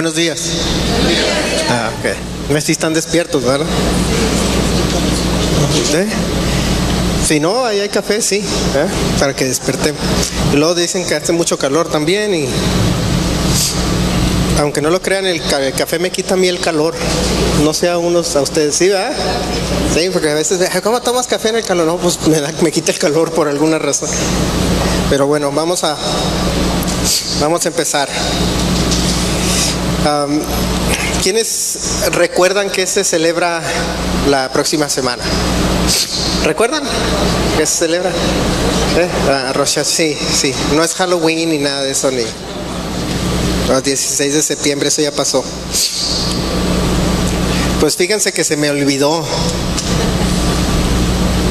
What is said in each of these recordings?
Buenos días. Ok. Sí están despiertos, ¿verdad? ¿Sí? Si no, ahí hay café, sí, para que despertemos. Y luego dicen que hace mucho calor también y aunque no lo crean, el café me quita a mí el calor. No sé a ustedes, ¿sí, verdad? Sí, porque a veces, ¿cómo tomas café en el calor? No, pues me quita el calor por alguna razón. Pero bueno, vamos a empezar. ¿Quiénes recuerdan que se celebra la próxima semana? ¿Recuerdan qué se celebra? Rosh Hashanah, sí. No es Halloween ni nada de eso, ni el 16 de septiembre, eso ya pasó. Pues fíjense que se me olvidó.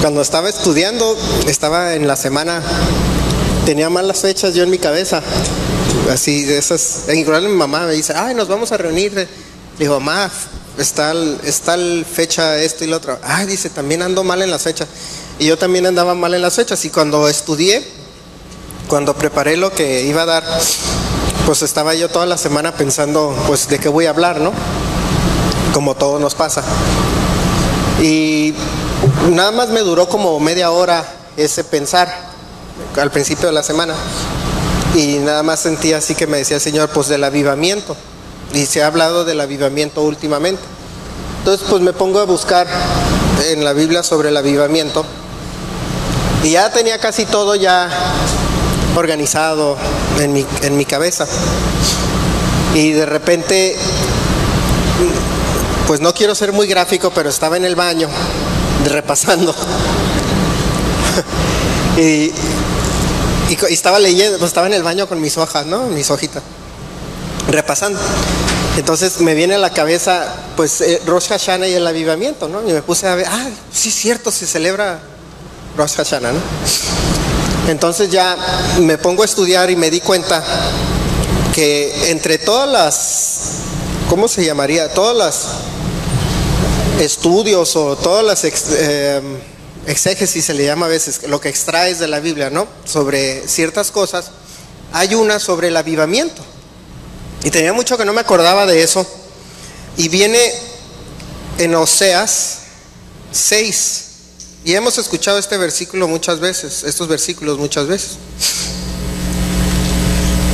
Cuando estaba estudiando, estaba en la semana, tenía malas fechas yo en mi cabeza. Así de esas. Igual mi mamá me dice, ay, nos vamos a reunir. Digo, mamá, está el fecha esto y lo otro. Ay, dice, también ando mal en las fechas. Y yo también andaba mal en las fechas. Y cuando estudié, cuando preparé lo que iba a dar, pues estaba yo toda la semana pensando, pues, de qué voy a hablar, ¿no? Como todo nos pasa. Y nada más me duró como media hora ese pensar al principio de la semana. Y nada más sentía así que me decía el Señor, pues del avivamiento. Y se ha hablado del avivamiento últimamente. Entonces pues me pongo a buscar en la Biblia sobre el avivamiento. Y ya tenía casi todo ya organizado en mi cabeza. Y de repente, pues no quiero ser muy gráfico, pero estaba en el baño repasando. y estaba leyendo, pues estaba en el baño con mis hojas, ¿no? Mis hojitas, repasando. Entonces me viene a la cabeza, pues, Rosh Hashanah y el avivamiento, ¿no? Y me puse a ver, sí es cierto, se celebra Rosh Hashanah, ¿no? Entonces ya me pongo a estudiar y me di cuenta que entre todas las, ¿cómo se llamaría? Todas las estudios o todas las exégesis se le llama a veces, lo que extraes de la Biblia, ¿no? Sobre ciertas cosas, hay una sobre el avivamiento. Y tenía mucho que no me acordaba de eso. Y viene en Oseas 6. Y hemos escuchado este versículo muchas veces, estos versículos muchas veces.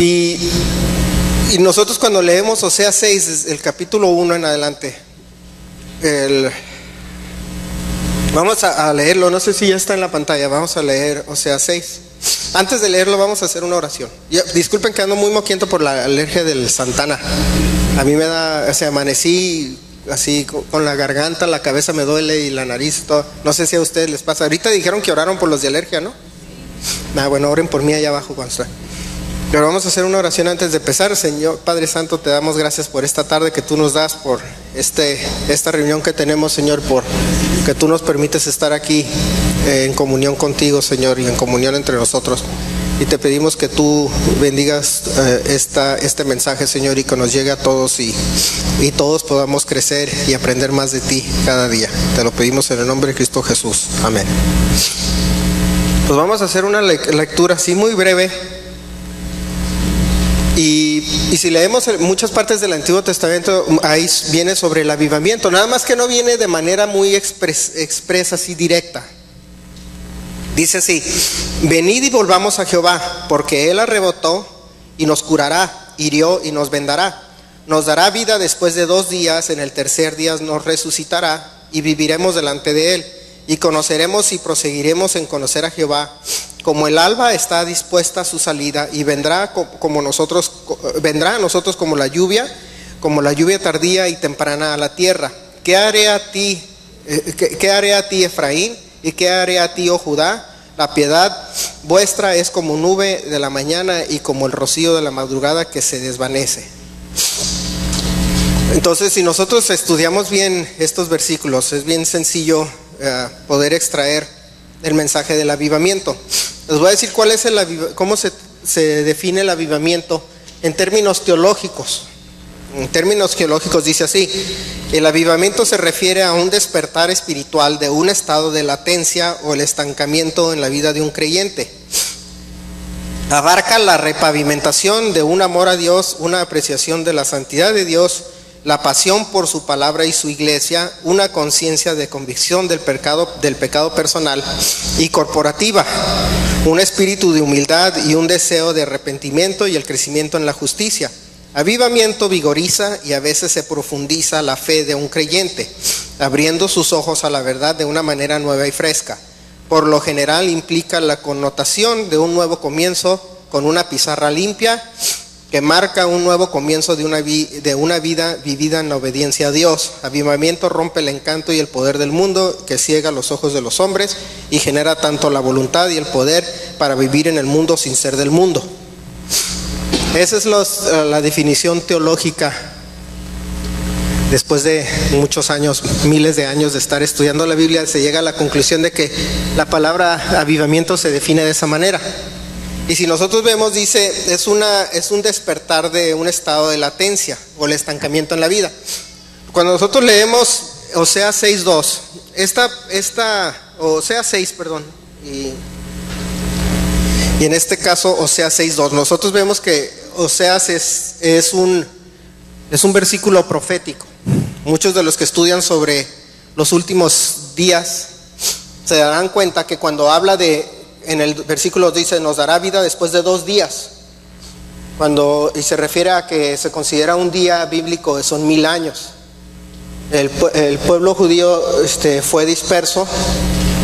Y nosotros cuando leemos Oseas 6, el capítulo 1 en adelante, vamos a leerlo, no sé si ya está en la pantalla, vamos a leer Oseas 6. Antes de leerlo vamos a hacer una oración. Disculpen que ando muy moquiento por la alergia del Santana. A mí me da, amanecí así con la garganta, la cabeza me duele y la nariz, todo. No sé si a ustedes les pasa. Ahorita dijeron que oraron por los de alergia, ¿no? Bueno, oren por mí allá abajo cuando está. Pero vamos a hacer una oración antes de empezar. Señor Padre Santo, te damos gracias por esta tarde que tú nos das, por esta reunión que tenemos, Señor, por que tú nos permites estar aquí en comunión contigo, Señor, y en comunión entre nosotros. Y te pedimos que tú bendigas este mensaje, Señor, y que nos llegue a todos y todos podamos crecer y aprender más de ti cada día. Te lo pedimos en el nombre de Cristo Jesús. Amén. Pues vamos a hacer una lectura así muy breve. Y si leemos muchas partes del Antiguo Testamento, ahí viene sobre el avivamiento. Nada más que no viene de manera muy expresa, así directa. Dice así: venid y volvamos a Jehová, porque Él arrebotó y nos curará, hirió y nos vendará. Nos dará vida después de 2 días, en el tercer día nos resucitará y viviremos delante de Él. Y conoceremos y proseguiremos en conocer a Jehová. Como el alba está dispuesta a su salida, y vendrá a nosotros como la lluvia tardía y temprana a la tierra. ¿Qué haré a ti, Efraín? ¿Y qué haré a ti, oh Judá? La piedad vuestra es como nube de la mañana y como el rocío de la madrugada que se desvanece. Entonces, si nosotros estudiamos bien estos versículos, es bien sencillo poder extraer el mensaje del avivamiento. Les voy a decir cómo se define el avivamiento en términos teológicos. En términos geológicos dice así: el avivamiento se refiere a un despertar espiritual de un estado de latencia o el estancamiento en la vida de un creyente. Abarca la repavimentación de un amor a Dios, una apreciación de la santidad de Dios, la pasión por su palabra y su iglesia, una conciencia de convicción del pecado personal y corporativa, un espíritu de humildad y un deseo de arrepentimiento y el crecimiento en la justicia. Avivamiento vigoriza y a veces se profundiza la fe de un creyente, abriendo sus ojos a la verdad de una manera nueva y fresca. Por lo general implica la connotación de un nuevo comienzo con una pizarra limpia que marca un nuevo comienzo de una vida vivida en la obediencia a Dios. Avivamiento rompe el encanto y el poder del mundo que ciega los ojos de los hombres y genera tanto la voluntad y el poder para vivir en el mundo sin ser del mundo. Esa es la definición teológica. Después de muchos años, miles de años de estar estudiando la Biblia, se llega a la conclusión de que la palabra avivamiento se define de esa manera. Y si nosotros vemos, dice, es un despertar de un estado de latencia o el estancamiento en la vida. Cuando nosotros leemos Oseas 6:2, Oseas 6, perdón, y en este caso Oseas 6:2, nosotros vemos que Oseas es un versículo profético. Muchos de los que estudian sobre los últimos días se darán cuenta que cuando habla en el versículo dice, nos dará vida después de 2 días. Y se refiere a que se considera un día bíblico, son 1000 años. El pueblo judío fue disperso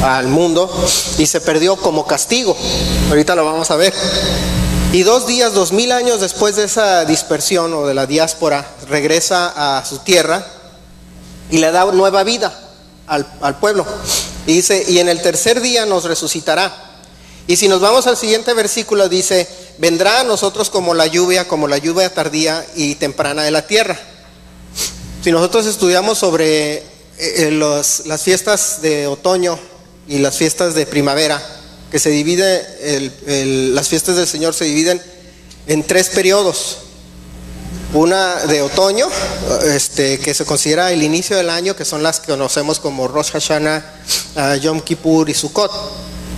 al mundo y se perdió como castigo. Ahorita lo vamos a ver. Y 2 días, 2000 años después de esa dispersión o de la diáspora, regresa a su tierra y le da nueva vida al pueblo. Y dice, y en el tercer día nos resucitará. Y si nos vamos al siguiente versículo, dice, vendrá a nosotros como la lluvia tardía y temprana de la tierra. Si nosotros estudiamos sobre las fiestas de otoño y las fiestas de primavera, que se divide, las fiestas del Señor se dividen en 3 periodos. Una de otoño, que se considera el inicio del año, que son las que conocemos como Rosh Hashanah, Yom Kippur y Sukkot.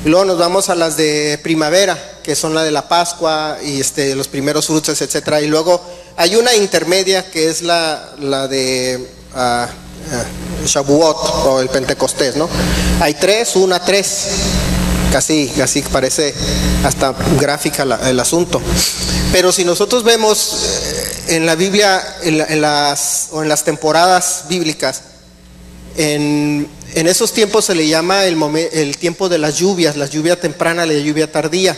Y luego nos vamos a las de primavera, que son la de la Pascua y los primeros frutos, etcétera. Y luego hay una intermedia que es la de Shavuot o el Pentecostés, ¿no? Hay 3, 3. Casi parece hasta gráfica el asunto. Pero si nosotros vemos en la Biblia, en las temporadas bíblicas, en esos tiempos se le llama el tiempo de las lluvias, la lluvia temprana, la lluvia tardía.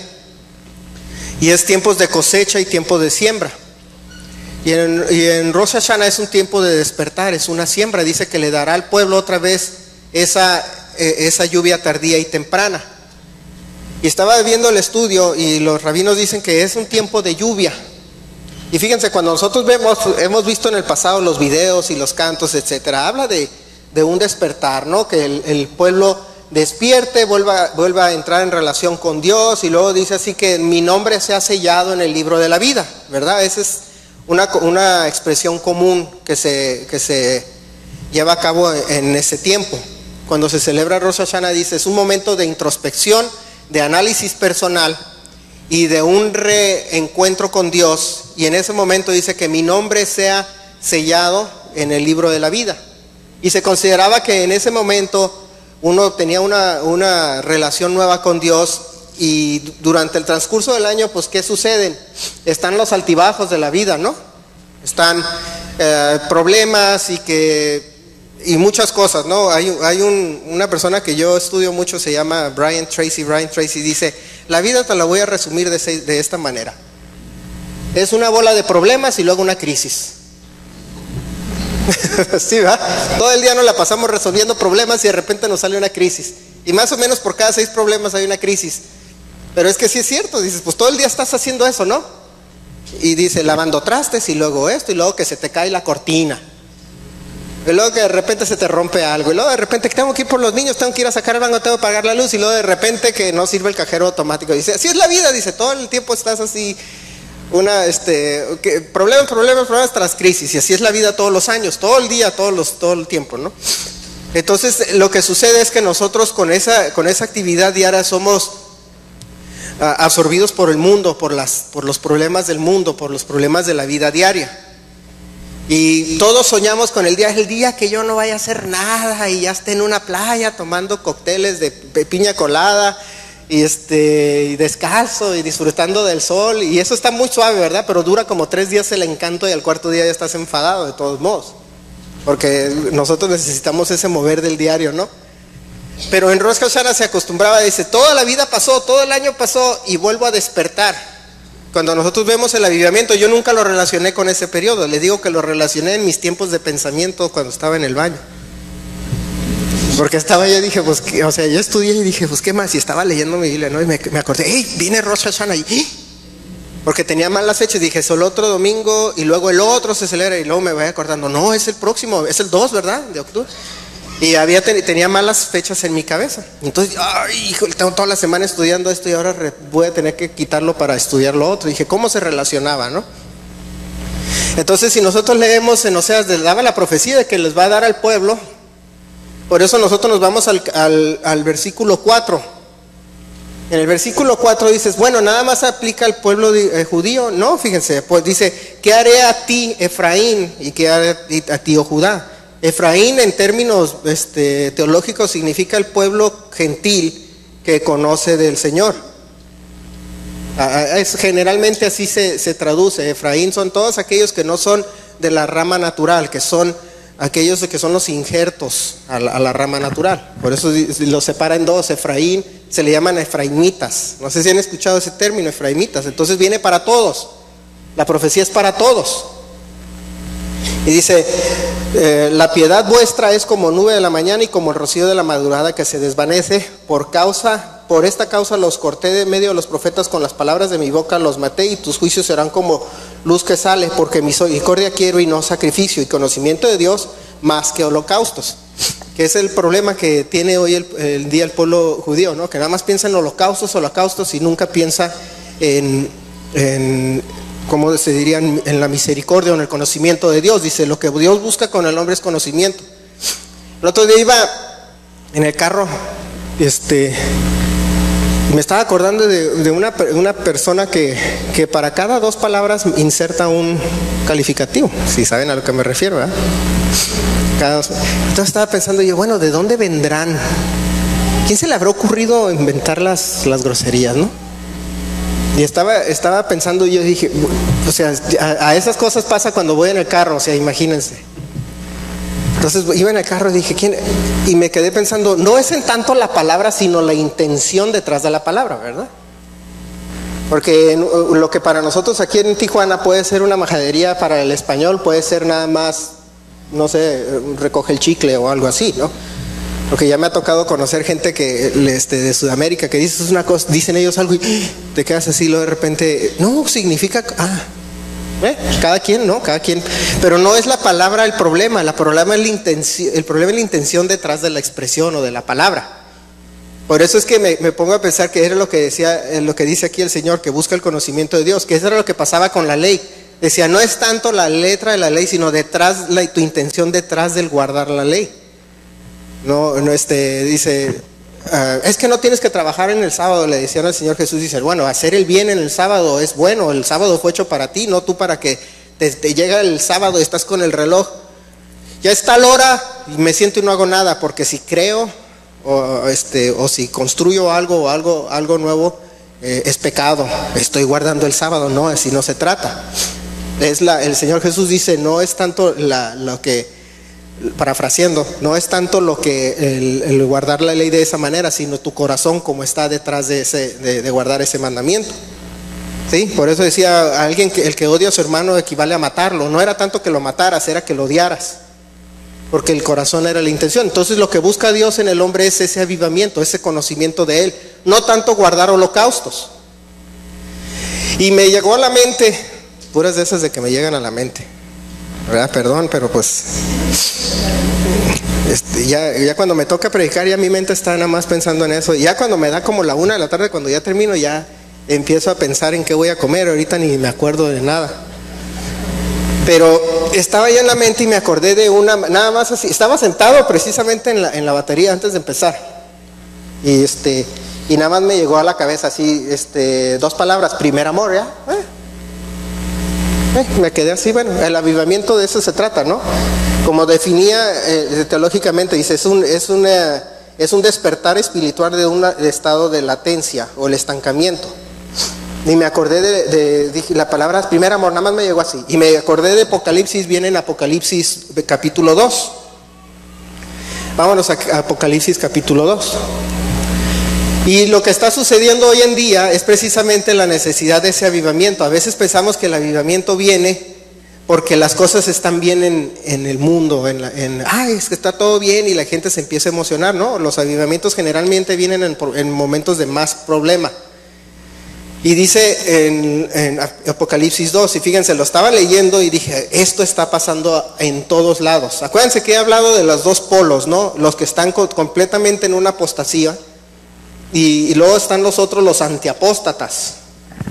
Y es tiempos de cosecha y tiempo de siembra. Y en Rosh Hashanah es un tiempo de despertar, es una siembra. Dice que le dará al pueblo otra vez esa lluvia tardía y temprana. Y estaba viendo el estudio y los rabinos dicen que es un tiempo de lluvia. Y fíjense, cuando nosotros hemos visto en el pasado los videos y los cantos, etcétera, habla de un despertar, ¿no? Que el pueblo despierte, vuelva a entrar en relación con Dios, y luego dice así que mi nombre sea sellado en el libro de la vida, ¿verdad? Esa es una expresión común que se lleva a cabo en ese tiempo. Cuando se celebra Rosh Hashanah, dice, es un momento de introspección, de análisis personal y de un reencuentro con Dios, y en ese momento dice que mi nombre sea sellado en el libro de la vida. Y se consideraba que en ese momento uno tenía una relación nueva con Dios, y durante el transcurso del año, pues ¿qué suceden? Están los altibajos de la vida, ¿no? Están problemas y muchas cosas, ¿no? Hay una persona que yo estudio mucho, se llama Brian Tracy. Dice, la vida te la voy a resumir de esta manera: es una bola de problemas y luego una crisis. Sí, ¿verdad? Todo el día nos la pasamos resolviendo problemas y de repente nos sale una crisis, y más o menos por cada 6 problemas hay una crisis. Pero es que sí es cierto, dices, pues todo el día estás haciendo eso, ¿no? Y dice, lavando trastes y luego esto, y luego que se te cae la cortina, y luego que de repente se te rompe algo, y luego de repente que tengo que ir por los niños, tengo que ir a sacar el banco, tengo que pagar la luz, y luego de repente que no sirve el cajero automático. Dice, así es la vida, dice, todo el tiempo estás así, problemas tras crisis, y así es la vida todos los años, todo el día, todo el tiempo, ¿no? Entonces lo que sucede es que nosotros con esa actividad diaria somos absorbidos por el mundo, por los problemas del mundo, por los problemas de la vida diaria. Y todos soñamos con el día que yo no vaya a hacer nada y ya esté en una playa tomando cócteles de piña colada y descalzo y disfrutando del sol. Y eso está muy suave, ¿verdad? Pero dura como 3 días el encanto y al cuarto día ya estás enfadado de todos modos. Porque nosotros necesitamos ese mover del diario, ¿no? Pero en Rosh Hashanah se acostumbraba, dice, toda la vida pasó, todo el año pasó y vuelvo a despertar. Cuando nosotros vemos el avivamiento, yo nunca lo relacioné con ese periodo. Le digo que lo relacioné en mis tiempos de pensamiento cuando estaba en el baño. Porque estaba yo, dije, pues, o sea, yo estudié y dije, pues, ¿qué más? Y estaba leyendo mi Biblia, ¿no? Y me acordé, hey, viene Rosh Hashanah. Porque tenía mal las fechas, dije, solo otro domingo y luego el otro se celebra. Y luego me voy acordando, no, es el próximo, es el 2, ¿verdad? De octubre. Y tenía malas fechas en mi cabeza. Entonces, ay, hijo, tengo toda la semana estudiando esto y ahora voy a tener que quitarlo para estudiar lo otro. Dije, ¿cómo se relacionaba, no? Entonces, si nosotros leemos en Oseas, les daba la profecía de que les va a dar al pueblo. Por eso nosotros nos vamos al versículo 4. En el versículo 4 dices, bueno, nada más aplica al pueblo judío. No, fíjense, pues dice, ¿qué haré a ti, Efraín? ¿Y qué haré a ti, oh Judá? Efraín en términos teológicos significa el pueblo gentil que conoce del Señor. Generalmente así se traduce. Efraín son todos aquellos que no son de la rama natural, que son aquellos que son los injertos a la rama natural. Por eso los separa en dos. Efraín se le llaman efraimitas. No sé si han escuchado ese término, efraimitas. Entonces viene para todos. La profecía es para todos. Y dice, la piedad vuestra es como nube de la mañana y como el rocío de la madrugada que se desvanece. Por esta causa los corté de medio de los profetas, con las palabras de mi boca los maté, y tus juicios serán como luz que sale, porque misericordia quiero y no sacrificio, y conocimiento de Dios más que holocaustos. Que es el problema que tiene hoy el día el pueblo judío, ¿no? Que nada más piensa en holocaustos y nunca piensa en ¿cómo se diría? En la misericordia o en el conocimiento de Dios. Dice, lo que Dios busca con el hombre es conocimiento. El otro día iba en el carro, me estaba acordando de una persona que para cada 2 palabras inserta un calificativo, si saben a lo que me refiero, ¿verdad? Entonces estaba pensando yo, bueno, ¿de dónde vendrán? ¿Quién se le habrá ocurrido inventar las groserías, no? Y estaba pensando, yo dije, o sea, a esas cosas pasa cuando voy en el carro, o sea, imagínense. Entonces iba en el carro y dije, ¿quién? Y me quedé pensando, no es en tanto la palabra, sino la intención detrás de la palabra, ¿verdad? Porque lo que para nosotros aquí en Tijuana puede ser una majadería, para el español puede ser nada más, no sé, recoge el chicle o algo así, ¿no? Porque ya me ha tocado conocer gente que de Sudamérica que dices una cosa, dicen ellos algo y te quedas así, luego de repente, no, significa, cada quien, ¿no? Cada quien, pero no es la palabra el problema es la intención, el problema es la intención detrás de la expresión o de la palabra. Por eso es que me pongo a pensar que era lo que dice aquí el Señor, que busca el conocimiento de Dios, que eso era lo que pasaba con la ley. Decía, no es tanto la letra de la ley, sino tu intención detrás del guardar la ley. Dice, es que no tienes que trabajar en el sábado, le decían al Señor Jesús. Dice, bueno, hacer el bien en el sábado es bueno, el sábado fue hecho para ti, no tú para que te llega el sábado y estás con el reloj. Ya está la hora y me siento y no hago nada, porque si creo o si construyo algo nuevo, es pecado, estoy guardando el sábado. No, así no se trata. El Señor Jesús dice, no es tanto lo que, parafraseando, no es tanto lo que el guardar la ley de esa manera, sino tu corazón como está detrás de guardar ese mandamiento. ¿Sí? Por eso decía alguien que el que odia a su hermano equivale a matarlo. No era tanto que lo mataras, era que lo odiaras, porque el corazón era la intención. Entonces lo que busca Dios en el hombre es ese avivamiento, ese conocimiento de Él, no tanto guardar holocaustos. Y me llegó a la mente, puras de esas de que me llegan a la mente, ¿verdad? Perdón, pero pues ya cuando me toca predicar, ya mi mente está nada más pensando en eso. Ya cuando me da como la 1 de la tarde, cuando ya termino, ya empiezo a pensar en qué voy a comer. Ahorita ni me acuerdo de nada. Pero estaba ya en la mente y me acordé de nada más así. Estaba sentado precisamente en la batería antes de empezar. Y Y nada más me llegó a la cabeza así, dos palabras, primer amor, ¿ya? Me quedé así, bueno, el avivamiento de eso se trata, ¿no? Como definía teológicamente, dice, es un despertar espiritual de un estado de latencia o el estancamiento. Y me acordé dije, la palabra primer amor, nada más me llegó así. Y me acordé de Apocalipsis, viene en Apocalipsis capítulo 2. Vámonos a Apocalipsis capítulo 2. Y lo que está sucediendo hoy en día es precisamente la necesidad de ese avivamiento. A veces pensamos que el avivamiento viene porque las cosas están bien en el mundo, es que está todo bien y la gente se empieza a emocionar, ¿no? Los avivamientos generalmente vienen en momentos de más problema. Y dice en Apocalipsis 2, y fíjense, lo estaba leyendo y dije, esto está pasando en todos lados. Acuérdense que he hablado de los dos polos, ¿no? Los que están completamente en una apostasía y luego están los otros, los antiapóstatas,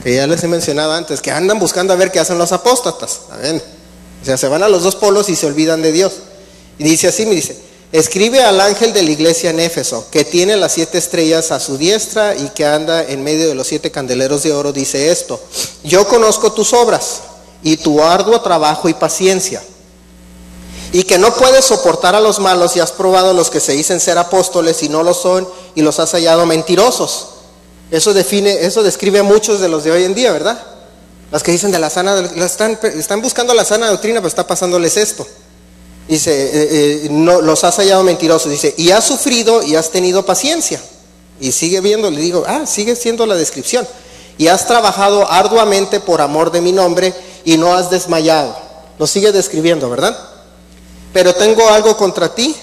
que ya les he mencionado antes, que andan buscando a ver qué hacen los apóstatas. O sea, se van a los dos polos y se olvidan de Dios. Y dice así, me dice, escribe al ángel de la iglesia en Éfeso, que tiene las 7 estrellas a su diestra y que anda en medio de los 7 candeleros de oro, dice esto: yo conozco tus obras y tu arduo trabajo y paciencia, y que no puedes soportar a los malos, y has probado a los que se dicen ser apóstoles y no lo son, y los has hallado mentirosos. Eso describe a muchos de los de hoy en día, ¿verdad? Los que dicen de la sana, están buscando la sana doctrina, pero está pasándoles esto. Dice, no, los has hallado mentirosos. Dice, y has sufrido y has tenido paciencia. Y sigue viendo, le digo, sigue siendo la descripción. Y has trabajado arduamente por amor de mi nombre y no has desmayado. Lo sigue describiendo, ¿verdad? Pero tengo contra ti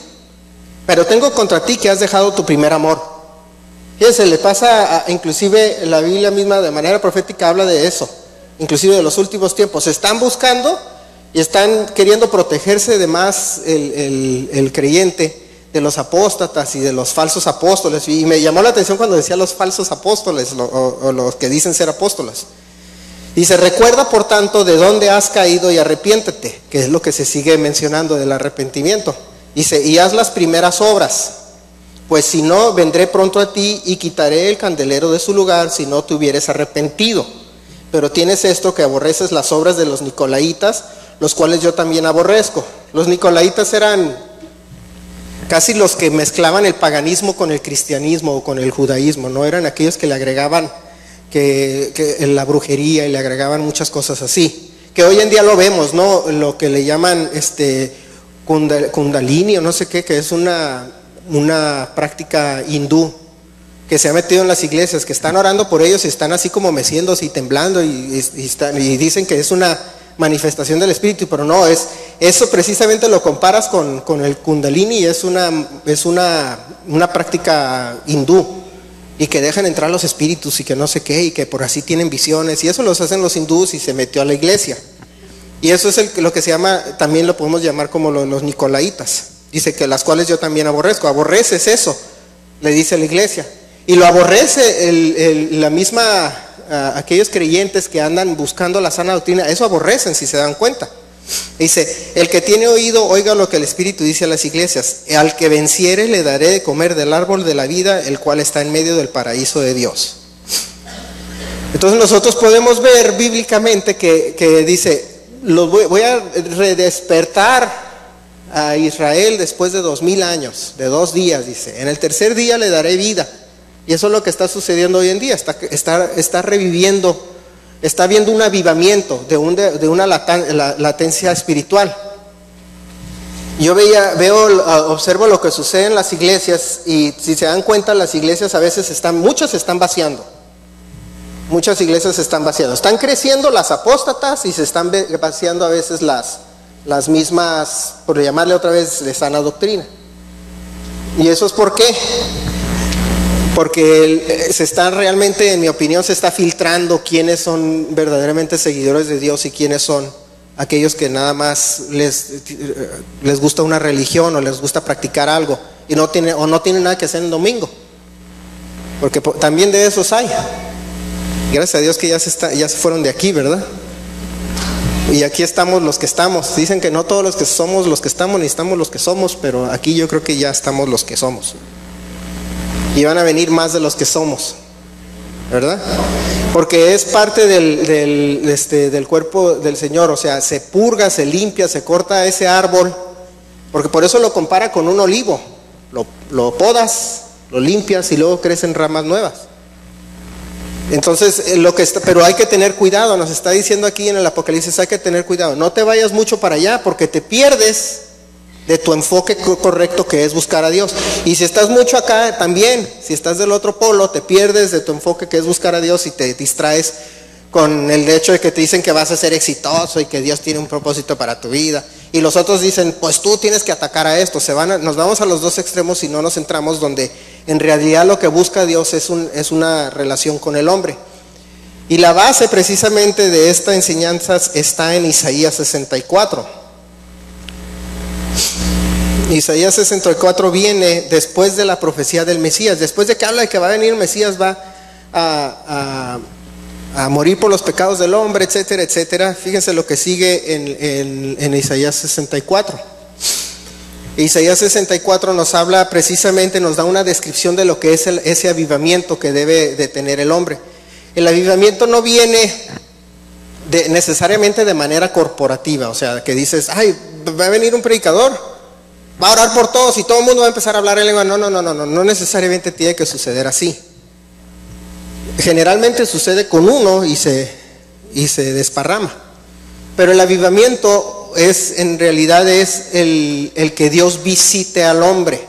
que has dejado tu primer amor. Fíjense, le pasa inclusive la Biblia misma de manera profética habla de eso, inclusive de los últimos tiempos. Se están buscando y están queriendo protegerse de más el creyente de los apóstatas y de los falsos apóstoles. Y me llamó la atención cuando decía los falsos apóstoles o los que dicen ser apóstoles. Dice, recuerda por tanto de dónde has caído y arrepiéntete, que es lo que se sigue mencionando del arrepentimiento. Dice, y haz las primeras obras, pues si no, vendré pronto a ti y quitaré el candelero de su lugar si no te hubieres arrepentido. Pero tienes esto, que aborreces las obras de los nicolaítas, los cuales yo también aborrezco. Los nicolaítas eran casi los que mezclaban el paganismo con el cristianismo o con el judaísmo, no eran aquellos que le agregaban que la brujería y le agregaban muchas cosas así, que hoy en día lo vemos, ¿no? Lo que le llaman kundalini o no sé qué, que es una práctica hindú que se ha metido en las iglesias, que están orando por ellos y están así como meciéndose y temblando y dicen que es una manifestación del espíritu, pero no, eso precisamente lo comparas con el kundalini, y es una práctica hindú, y que dejan entrar los espíritus y que no sé qué, y que por así tienen visiones, y eso los hacen los hindús, y se metió a la iglesia. Y eso es lo que se llama, también lo podemos llamar como los nicolaitas. Dice que las cuales yo también aborrezco. Aborreces eso, le dice la iglesia. Y lo aborrece la misma, aquellos creyentes que andan buscando la sana doctrina, eso aborrecen, si se dan cuenta. Dice, el que tiene oído, oiga lo que el Espíritu dice a las iglesias. Al que venciere le daré de comer del árbol de la vida, el cual está en medio del paraíso de Dios. Entonces nosotros podemos ver bíblicamente que dice, voy a redespertar a Israel después de 2000 años, de 2 días, dice. En el tercer día le daré vida. Y eso es lo que está sucediendo hoy en día. Está reviviendo. Está viendo un avivamiento de una latencia espiritual. Yo observo lo que sucede en las iglesias, y si se dan cuenta, las iglesias a veces muchas se están vaciando. Muchas iglesias se están vaciando. Están creciendo las apóstatas y se están vaciando a veces las mismas, por llamarle otra vez, de sana doctrina. ¿Y eso es por qué? Porque se está realmente, en mi opinión, se está filtrando quiénes son verdaderamente seguidores de Dios y quiénes son aquellos que nada más les gusta una religión o les gusta practicar algo y no tienen nada que hacer el domingo. Porque también de esos hay. Gracias a Dios que ya se fueron de aquí, ¿verdad? Y aquí estamos los que estamos. Dicen que no todos los que somos los que estamos, ni estamos los que somos, pero aquí yo creo que ya estamos los que somos. y van a venir más de los que somos, ¿verdad? Porque es parte del cuerpo del Señor, o sea, se purga, se limpia, se corta ese árbol, porque por eso lo compara con un olivo, lo podas, lo limpias y luego crecen ramas nuevas. Entonces, pero hay que tener cuidado, nos está diciendo aquí en el Apocalipsis, hay que tener cuidado, no te vayas mucho para allá porque te pierdes de tu enfoque correcto, que es buscar a Dios. Y si estás mucho acá también, si estás del otro polo, te pierdes de tu enfoque, que es buscar a Dios, y te distraes con el hecho de que te dicen que vas a ser exitoso y que Dios tiene un propósito para tu vida, y los otros dicen, pues tú tienes que atacar a esto. Nos vamos a los dos extremos y no nos centramos donde en realidad lo que busca Dios es una relación con el hombre. Y la base precisamente de esta enseñanza está en Isaías 64. Isaías 64 viene después de la profecía del Mesías. Después de que habla de que va a venir el Mesías, va a morir por los pecados del hombre, etcétera, etcétera. Fíjense lo que sigue en Isaías 64. Isaías 64 nos habla precisamente, nos da una descripción de lo que es ese avivamiento que debe de tener el hombre. El avivamiento no viene necesariamente de manera corporativa, o sea, que dices, ay, va a venir un predicador, va a orar por todos y todo el mundo va a empezar a hablar en lengua. No necesariamente tiene que suceder así. Generalmente sucede con uno y se desparrama. Pero el avivamiento en realidad es el que Dios visite al hombre.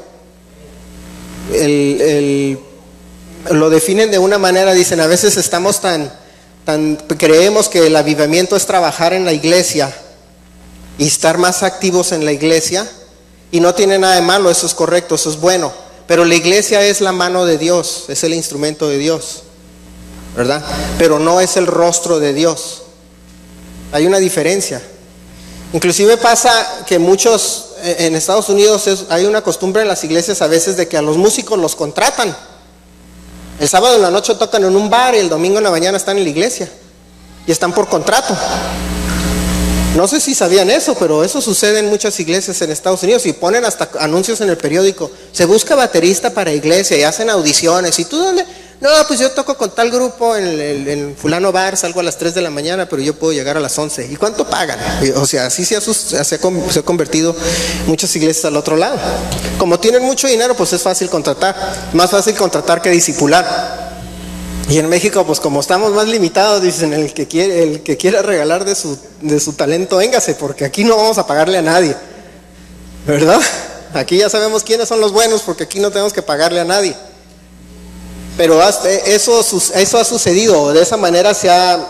Lo definen de una manera, dicen, a veces estamos creemos que el avivamiento es trabajar en la iglesia y estar más activos en la iglesia, y no tiene nada de malo, eso es correcto, eso es bueno, pero la iglesia es la mano de Dios, es el instrumento de Dios, ¿verdad? Pero no es el rostro de Dios. Hay una diferencia. Inclusive pasa que muchos en Estados Unidos hay una costumbre en las iglesias a veces de que a los músicos los contratan. El sábado en la noche tocan en un bar y el domingo en la mañana están en la iglesia y están por contrato. No sé si sabían eso, pero eso sucede en muchas iglesias en Estados Unidos, y ponen hasta anuncios en el periódico: se busca baterista para iglesia, y hacen audiciones. ¿Y tú dónde? No, pues yo toco con tal grupo en fulano bar, salgo a las 3 de la mañana, pero yo puedo llegar a las 11. ¿Y cuánto pagan? O sea, así se ha convertido muchas iglesias al otro lado. Como tienen mucho dinero, pues es fácil contratar, más fácil contratar que discipular. Y en México, pues como estamos más limitados, dicen, el que quiera regalar de su talento, véngase, porque aquí no vamos a pagarle a nadie, ¿verdad? Aquí ya sabemos quiénes son los buenos, porque aquí no tenemos que pagarle a nadie. Pero eso ha sucedido, de esa manera se ha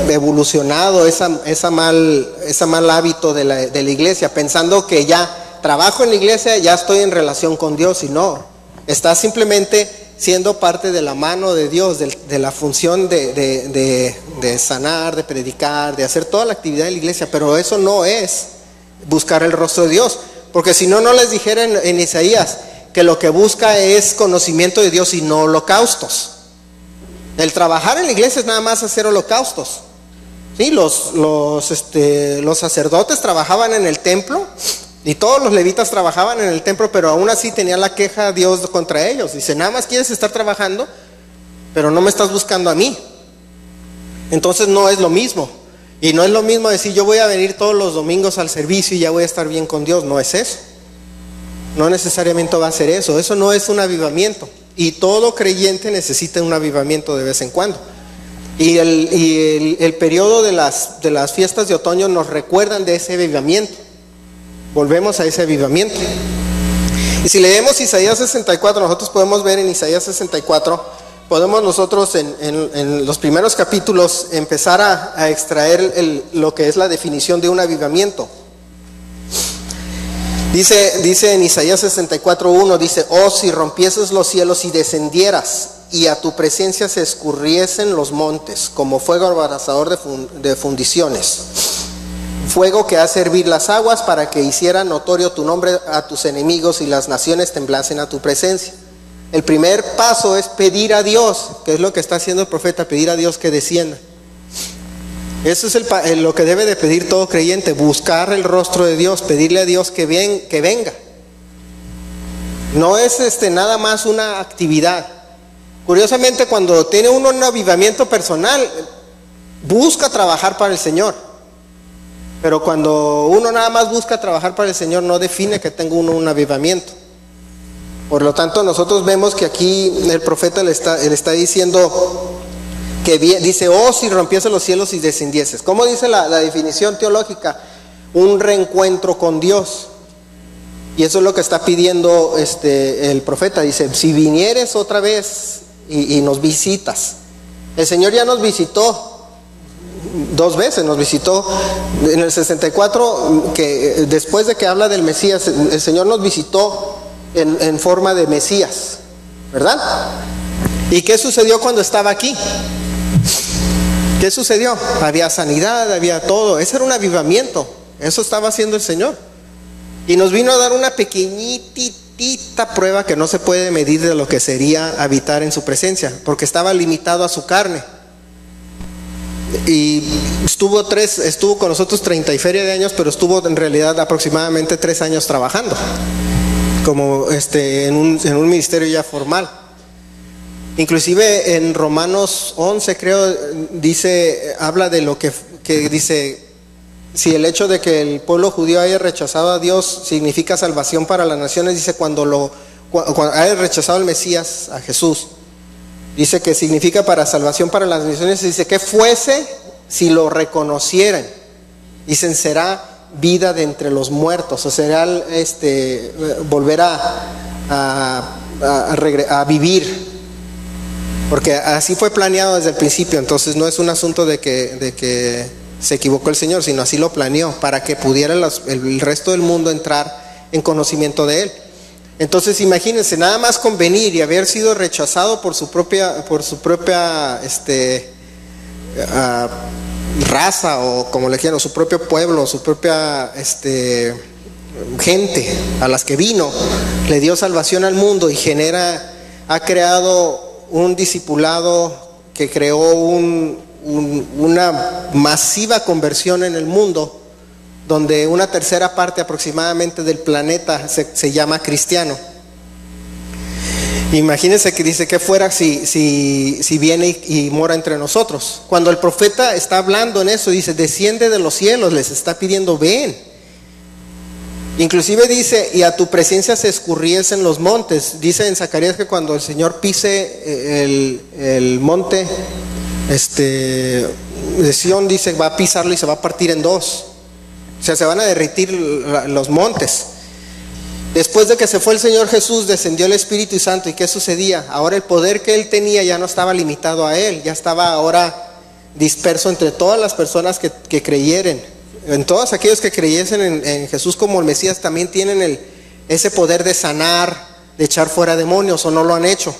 evolucionado ese mal hábito de la iglesia, pensando que ya trabajo en la iglesia, ya estoy en relación con Dios, y no, está simplemente siendo parte de la mano de Dios, de la función de sanar, de predicar, de hacer toda la actividad de la iglesia. Pero eso no es buscar el rostro de Dios, porque si no, no les dijera en Isaías que lo que busca es conocimiento de Dios y no holocaustos. El trabajar en la iglesia es nada más hacer holocaustos. Sí, los sacerdotes trabajaban en el templo y todos los levitas trabajaban en el templo, pero aún así tenía la queja Dios contra ellos. Dice, nada más quieres estar trabajando, pero no me estás buscando a mí. Entonces no es lo mismo. Y no es lo mismo decir, yo voy a venir todos los domingos al servicio y ya voy a estar bien con Dios. No es eso. No necesariamente va a ser eso. Eso no es un avivamiento. Y todo creyente necesita un avivamiento de vez en cuando. Y el periodo de las fiestas de otoño nos recuerdan de ese avivamiento. Volvemos a ese avivamiento. Y si leemos Isaías 64, nosotros podemos ver en Isaías 64, podemos nosotros en los primeros capítulos empezar a extraer lo que es la definición de un avivamiento. Dice en Isaías 64:1, dice, oh, si rompieses los cielos y descendieras, y a tu presencia se escurriesen los montes, como fuego abrasador de fundiciones, fuego que hace hervir las aguas, para que hiciera notorio tu nombre a tus enemigos y las naciones temblasen a tu presencia. El primer paso es pedir a Dios, que es lo que está haciendo el profeta, pedir a Dios que descienda. Eso es lo que debe de pedir todo creyente, buscar el rostro de Dios, pedirle a Dios que venga. No es nada más una actividad. Curiosamente, cuando tiene uno un avivamiento personal, busca trabajar para el Señor. Pero cuando uno nada más busca trabajar para el Señor, no define que tenga uno un avivamiento. Por lo tanto, nosotros vemos que aquí el profeta le está diciendo que dice, oh, si rompiese los cielos y descendieses. ¿Cómo dice la definición teológica? Un reencuentro con Dios. Y eso es lo que está pidiendo el profeta. Dice, si vinieres otra vez y nos visitas. El Señor ya nos visitó 2 veces, nos visitó en el 64, que después de que habla del Mesías, el Señor nos visitó en forma de Mesías, ¿verdad? ¿Y qué sucedió cuando estaba aquí? ¿Qué sucedió? Había sanidad, había todo. Ese era un avivamiento. Eso estaba haciendo el Señor. Y nos vino a dar una pequeñitita prueba que no se puede medir de lo que sería habitar en su presencia, porque estaba limitado a su carne. Y estuvo con nosotros 30 y feria de años, pero estuvo en realidad aproximadamente 3 años trabajando como en un ministerio ya formal. Inclusive en Romanos 11 creo habla de lo que dice, si el hecho de que el pueblo judío haya rechazado a Dios significa salvación para las naciones, dice cuando haya rechazado al Mesías, a Jesús, dice que significa para salvación para las naciones. Dice que fuese si lo reconocieran, dicen será vida de entre los muertos, o será volver a vivir, porque así fue planeado desde el principio. Entonces no es un asunto de que se equivocó el Señor, sino así lo planeó, para que pudiera el resto del mundo entrar en conocimiento de Él. Entonces imagínense, nada más con venir y haber sido rechazado por su propia raza, o como le quieran, o su propio pueblo, su propia gente a las que vino, le dio salvación al mundo y ha creado un discipulado que creó una masiva conversión en el mundo, donde una tercera parte aproximadamente del planeta se llama cristiano. Imagínense que dice que fuera si viene y mora entre nosotros. Cuando el profeta está hablando en eso, dice, desciende de los cielos, les está pidiendo, ven. Inclusive dice, y a tu presencia se escurriesen los montes. Dice en Zacarías que cuando el Señor pise el monte de Sión, dice, va a pisarlo y se va a partir en 2. O sea, se van a derretir los montes. Después de que se fue el Señor Jesús, descendió el Espíritu Santo. ¿Y qué sucedía? Ahora el poder que Él tenía ya no estaba limitado a Él, ya estaba ahora disperso entre todas las personas que creyeren. En todos aquellos que creyesen en Jesús como el Mesías, también tienen ese poder de sanar, de echar fuera demonios, o no lo han hecho.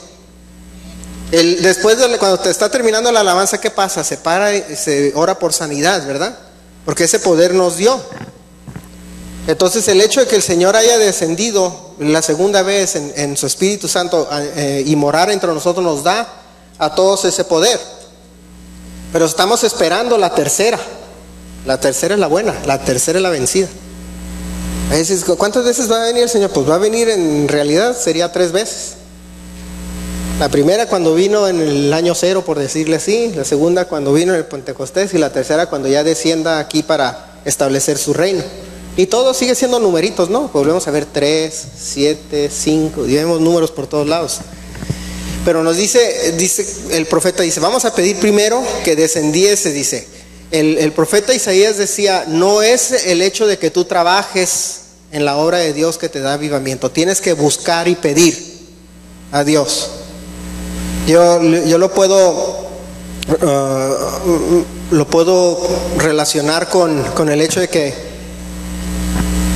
Después cuando te está terminando la alabanza, ¿qué pasa? Se para y se ora por sanidad, ¿verdad? Porque ese poder nos dio. Entonces el hecho de que el Señor haya descendido la segunda vez en su Espíritu Santo y morar entre nosotros, nos da a todos ese poder. Pero estamos esperando la tercera. La tercera es la buena, la tercera es la vencida. ¿Cuántas veces va a venir el Señor? Pues va a venir, en realidad sería 3 veces. La primera cuando vino en el año 0, por decirle así. La segunda cuando vino en el Pentecostés. Y la tercera cuando ya descienda aquí para establecer su reino. Y todo sigue siendo numeritos, ¿no? Volvemos a ver 3, 7, 5. Y vemos números por todos lados. Pero nos dice el profeta, dice, vamos a pedir primero que descendiese, dice. El profeta Isaías decía, no es el hecho de que tú trabajes en la obra de Dios que te da avivamiento. Tienes que buscar y pedir a Dios. Yo lo puedo relacionar con el hecho de que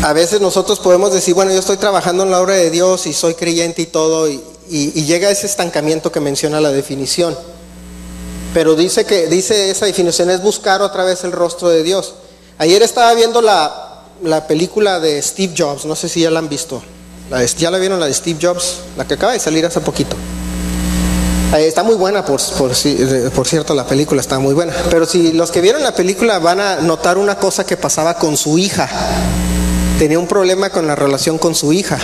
a veces nosotros podemos decir, bueno, yo estoy trabajando en la obra de Dios y soy creyente y todo, y llega ese estancamiento que menciona la definición. Pero dice esa definición es buscar otra vez el rostro de Dios. Ayer estaba viendo la película de Steve Jobs, no sé si ya la han visto. ¿Ya la vieron, la de Steve Jobs? La que acaba de salir hace poquito. Está muy buena, por cierto, la película está muy buena. Pero si los que vieron la película van a notar una cosa que pasaba con su hija. Tenía un problema con la relación con su hija.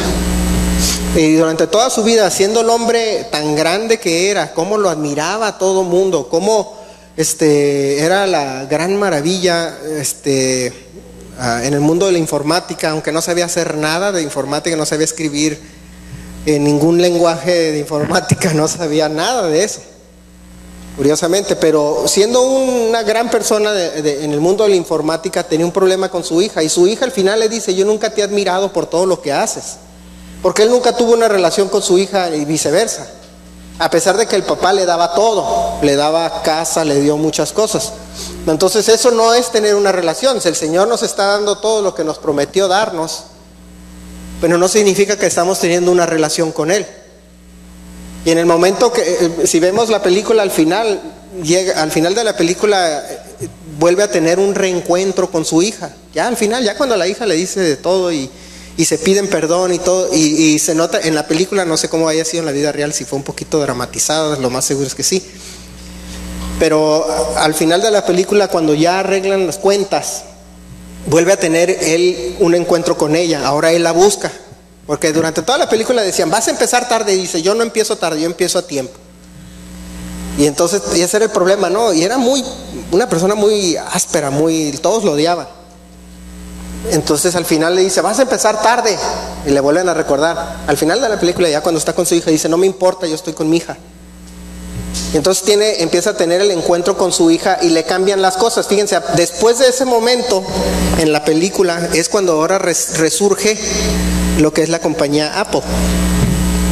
Y durante toda su vida, siendo el hombre tan grande que era, cómo lo admiraba a todo mundo, cómo era la gran maravilla en el mundo de la informática, aunque no sabía hacer nada de informática, no sabía escribir en ningún lenguaje de informática, no sabía nada de eso, curiosamente, pero siendo una gran persona en el mundo de la informática, tenía un problema con su hija, y su hija al final le dice: yo nunca te he admirado por todo lo que haces, porque él nunca tuvo una relación con su hija y viceversa, a pesar de que el papá le daba todo, le daba casa, le dio muchas cosas. Entonces eso no es tener una relación. Si el Señor nos está dando todo lo que nos prometió darnos, pero no significa que estamos teniendo una relación con Él. Y en el momento que, si vemos la película al final de la película vuelve a tener un reencuentro con su hija, ya al final, ya cuando la hija le dice de todo y se piden perdón y todo, y se nota en la película, no sé cómo haya sido en la vida real, si fue un poquito dramatizada, lo más seguro es que sí, pero al final de la película, cuando ya arreglan las cuentas, vuelve a tener él un encuentro con ella. Ahora él la busca, porque durante toda la película decían: vas a empezar tarde, y dice: yo no empiezo tarde, yo empiezo a tiempo. Y entonces, y ese era el problema, ¿no? Y era una persona muy áspera, todos lo odiaban. Entonces al final le dice: vas a empezar tarde, y le vuelven a recordar. Al final de la película, ya cuando está con su hija, dice: no me importa, yo estoy con mi hija. Y entonces empieza a tener el encuentro con su hija y le cambian las cosas. Fíjense, después de ese momento en la película es cuando ahora resurge lo que es la compañía Apple.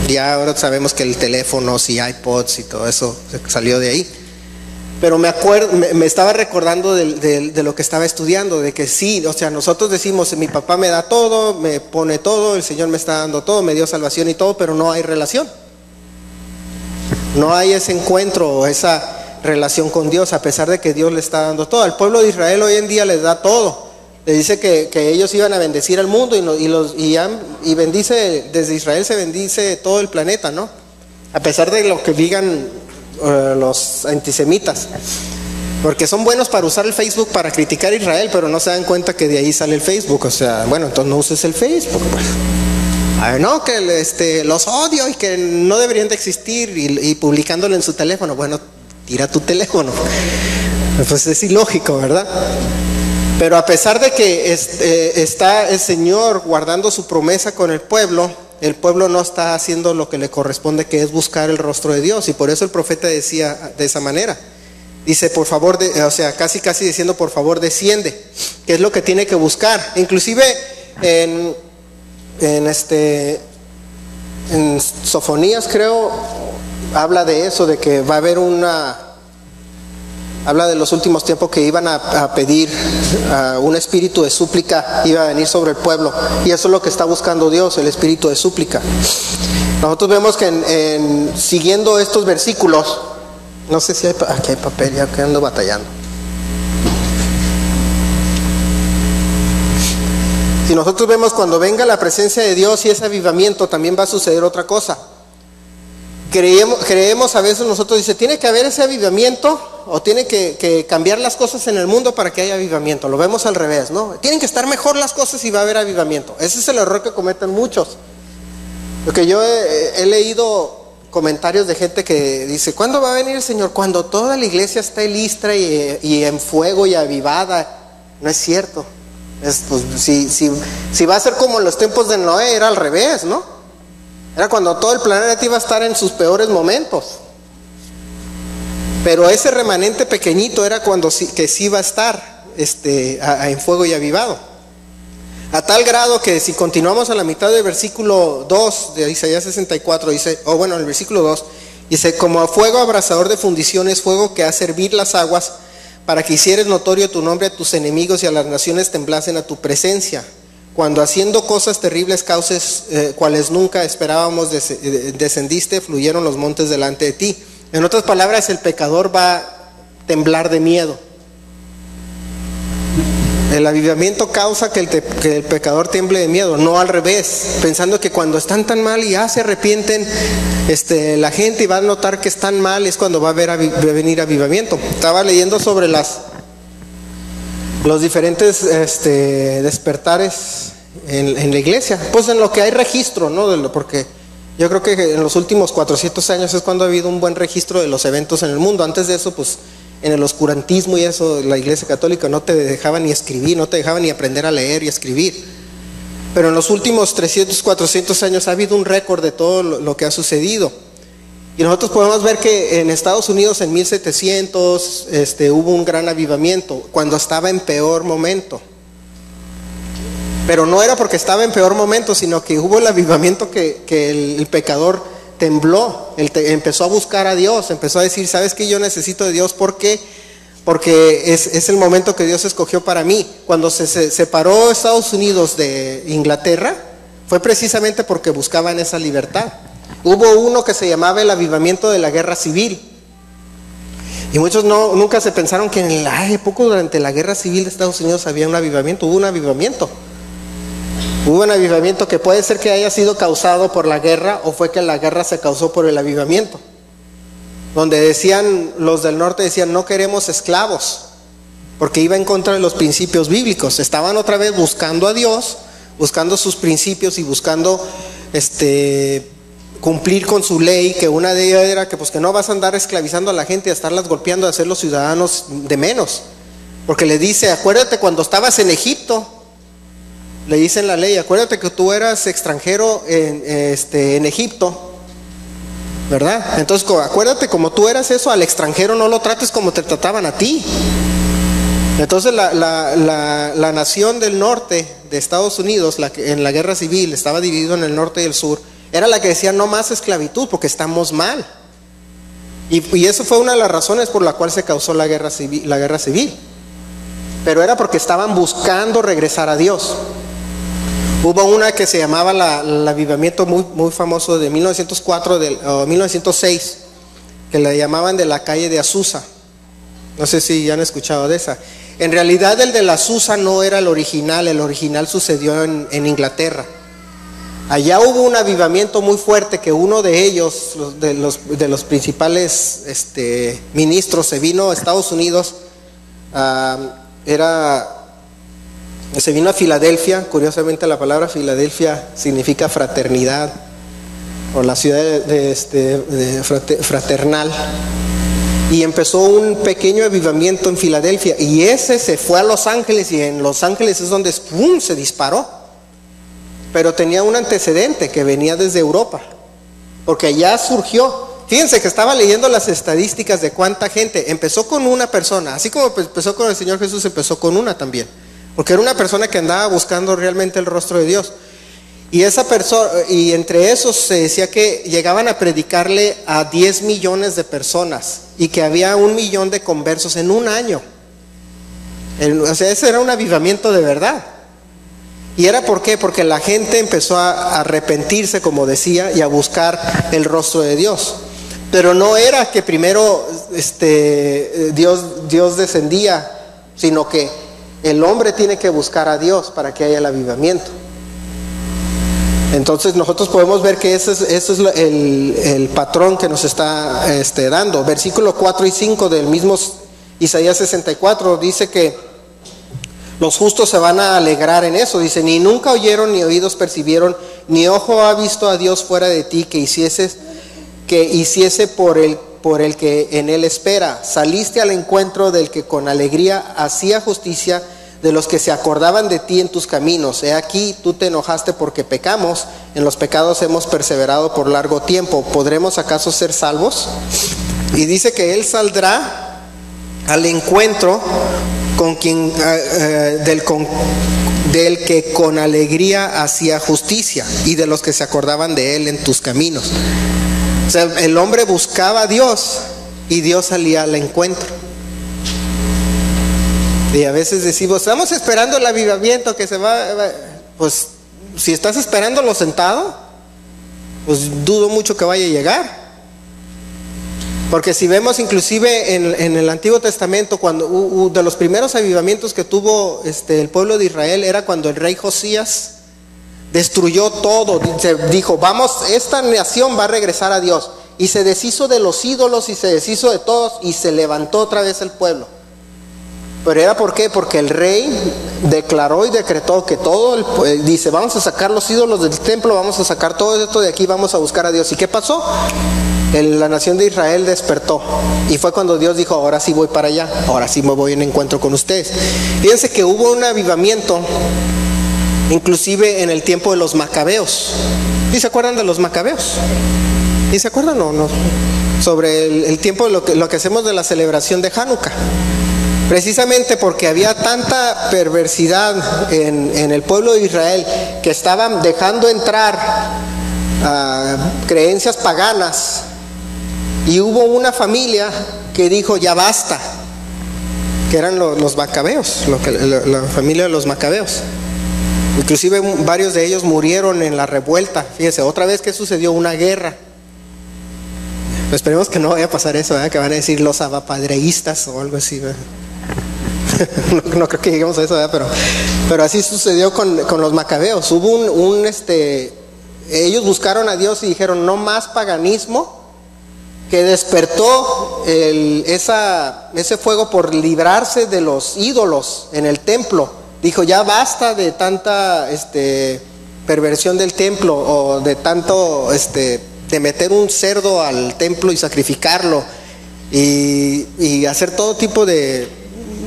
Ya ahora sabemos que el teléfonos y iPods y todo eso salió de ahí. Pero me estaba recordando de lo que estaba estudiando, de que sí, o sea, nosotros decimos: mi papá me da todo, me pone todo, el Señor me está dando todo, me dio salvación y todo, pero no hay relación. No hay ese encuentro o esa relación con Dios, a pesar de que Dios le está dando todo. Al pueblo de Israel hoy en día les da todo. Le dice que ellos iban a bendecir al mundo y bendice, desde Israel se bendice todo el planeta, ¿no? A pesar de lo que digan los antisemitas, porque son buenos para usar el Facebook para criticar a Israel, pero no se dan cuenta que de ahí sale el Facebook. O sea, bueno, entonces no uses el Facebook, pues. A ver, no, que los odio y que no deberían de existir, y publicándolo en su teléfono. Bueno, tira tu teléfono. Pues es ilógico, ¿verdad? Pero a pesar de que está el Señor guardando su promesa con el pueblo no está haciendo lo que le corresponde, que es buscar el rostro de Dios. Y por eso el profeta decía de esa manera. Dice: por favor, o sea, casi diciendo: por favor, desciende. Que es lo que tiene que buscar. Inclusive en Sofonías, creo, habla de eso, de que va a haber habla de los últimos tiempos, que iban a pedir un espíritu de súplica, iba a venir sobre el pueblo, y eso es lo que está buscando Dios, el espíritu de súplica. Nosotros vemos que siguiendo estos versículos, no sé si aquí hay papel, ya que ando batallando. Si nosotros vemos, cuando venga la presencia de Dios y ese avivamiento, también va a suceder otra cosa. Creemos a veces nosotros, dice: tiene que haber ese avivamiento, o tiene que cambiar las cosas en el mundo para que haya avivamiento. Lo vemos al revés, ¿no? Tienen que estar mejor las cosas y va a haber avivamiento. Ese es el error que cometen muchos. Porque yo he leído comentarios de gente que dice: ¿cuándo va a venir el Señor? Cuando toda la iglesia esté lista y en fuego y avivada. No es cierto. Pues, si va a ser como en los tiempos de Noé, era al revés, ¿no? Era cuando todo el planeta iba a estar en sus peores momentos. Pero ese remanente pequeñito era cuando que sí va a estar en fuego y avivado. A tal grado que, si continuamos a la mitad del versículo 2 de Isaías 64, dice, el versículo 2, dice: como a fuego abrasador de fundiciones, fuego que hace hervir las aguas, para que hicieres notorio tu nombre a tus enemigos y a las naciones temblasen a tu presencia, cuando haciendo cosas terribles causes cuales nunca esperábamos descendiste, fluyeron los montes delante de ti. En otras palabras, el pecador va a temblar de miedo. El avivamiento causa que el pecador tiemble de miedo, no al revés, pensando que cuando están tan mal y ya se arrepienten la gente y va a notar que están mal, es cuando va a venir avivamiento. Estaba leyendo sobre los diferentes despertares en la iglesia, pues en lo que hay registro, ¿no? Porque Yo creo que en los últimos 400 años es cuando ha habido un buen registro de los eventos en el mundo. Antes de eso, pues en el oscurantismo y eso, la Iglesia Católica no te dejaba ni escribir, no te dejaba ni aprender a leer y escribir. Pero en los últimos 300, 400 años ha habido un récord de todo lo que ha sucedido. Y nosotros podemos ver que en Estados Unidos en 1700 hubo un gran avivamiento, cuando estaba en peor momento. Pero no era porque estaba en peor momento, sino que hubo el avivamiento que el pecador tembló, empezó a buscar a Dios, empezó a decir, ¿sabes qué? Yo necesito de Dios. ¿Por qué? Porque es el momento que Dios escogió para mí. Cuando se separó Estados Unidos de Inglaterra, fue precisamente porque buscaban esa libertad. Hubo uno que se llamaba el avivamiento de la guerra civil. Y muchos nunca se pensaron que en la época, durante la guerra civil de Estados Unidos, había un avivamiento. Hubo un avivamiento. Hubo un avivamiento que puede ser que haya sido causado por la guerra, o fue que la guerra se causó por el avivamiento. Donde decían, los del norte decían, no queremos esclavos, porque iba en contra de los principios bíblicos. Estaban otra vez buscando a Dios, buscando sus principios y buscando cumplir con su ley, que una de ellas era que, pues, que no vas a andar esclavizando a la gente, a estarlas golpeando, a hacer los ciudadanos de menos. Porque le dice, acuérdate cuando estabas en Egipto, le dice en la ley, acuérdate que tú eras extranjero en Egipto, ¿verdad? Entonces acuérdate, como tú eras eso, al extranjero no lo trates como te trataban a ti. Entonces la nación del norte de Estados Unidos, en la guerra civil, estaba dividido en el norte y el sur, era la que decía no más esclavitud porque estamos mal. Y eso fue una de las razones por la cual se causó la guerra civil. Pero era porque estaban buscando regresar a Dios. Hubo una que se llamaba el avivamiento muy, muy famoso de 1904 o 1906, que la llamaban de la calle de Azusa. No sé si ya han escuchado de esa. En realidad el de la Azusa no era el original sucedió en Inglaterra. Allá hubo un avivamiento muy fuerte que uno de ellos, de los principales ministros, se vino a Estados Unidos, se vino a Filadelfia. Curiosamente la palabra Filadelfia significa fraternidad, o la ciudad fraternal. Y empezó un pequeño avivamiento en Filadelfia, y ese se fue a Los Ángeles, y en Los Ángeles es donde ¡pum!, se disparó. Pero tenía un antecedente que venía desde Europa, porque allá surgió. Fíjense que estaba leyendo las estadísticas de cuánta gente. Empezó con una persona, así como empezó con el Señor Jesús, empezó con una también, porque era una persona que andaba buscando realmente el rostro de Dios. Y esa persona, y entre esos se decía que llegaban a predicarle a 10 millones de personas, y que había 1 millón de conversos en un año. O sea, ese era un avivamiento de verdad. ¿Y era por qué? Porque la gente empezó a arrepentirse, como decía, y a buscar el rostro de Dios. Pero no era que primero Dios descendía, sino que el hombre tiene que buscar a Dios para que haya el avivamiento. Entonces nosotros podemos ver que ese es el patrón que nos está dando. Versículos 4 y 5 del mismo Isaías 64 dice que los justos se van a alegrar en eso. Dice, ni nunca oyeron, ni oídos percibieron, ni ojo ha visto a Dios fuera de ti, que hiciese por el que en él espera. Saliste al encuentro del que con alegría hacía justicia, de los que se acordaban de ti en tus caminos. He aquí, tú te enojaste porque pecamos, en los pecados hemos perseverado por largo tiempo. ¿Podremos acaso ser salvos? Y dice que él saldrá al encuentro con quien del que con alegría hacía justicia, y de los que se acordaban de él en tus caminos. O sea, el hombre buscaba a Dios y Dios salía al encuentro. Y a veces decimos, estamos esperando el avivamiento que se va. Pues si estás esperándolo sentado, pues dudo mucho que vaya a llegar. Porque si vemos inclusive en el Antiguo Testamento, cuando de los primeros avivamientos que tuvo el pueblo de Israel, era cuando el rey Josías destruyó todo. Dijo, vamos, esta nación va a regresar a Dios. Y se deshizo de los ídolos y se deshizo de todos, y se levantó otra vez el pueblo. Pero era ¿por qué? Porque el rey declaró y decretó que dice, vamos a sacar los ídolos del templo, vamos a sacar todo esto de aquí, vamos a buscar a Dios. ¿Y qué pasó? La nación de Israel despertó, y fue cuando Dios dijo, ahora sí voy para allá, ahora sí me voy en encuentro con ustedes. Fíjense que hubo un avivamiento, inclusive en el tiempo de los macabeos. ¿Sí se acuerdan de los macabeos? ¿Sí se acuerdan o no? Sobre el tiempo de lo que hacemos de la celebración de Hanukkah. Precisamente porque había tanta perversidad en el pueblo de Israel, que estaban dejando entrar creencias paganas, y hubo una familia que dijo, ya basta, que eran los macabeos, la familia de los macabeos. Inclusive varios de ellos murieron en la revuelta. Fíjense, otra vez que sucedió una guerra. Pues esperemos que no vaya a pasar eso, ¿verdad? Que van a decir los abapadreístas o algo así, ¿verdad? no creo que lleguemos a eso, ¿verdad? Pero así sucedió con los macabeos. Hubo ellos buscaron a Dios y dijeron, no más paganismo, que despertó ese fuego por librarse de los ídolos en el templo. Dijo, ya basta de tanta perversión del templo, o de tanto de meter un cerdo al templo y sacrificarlo, y hacer todo tipo de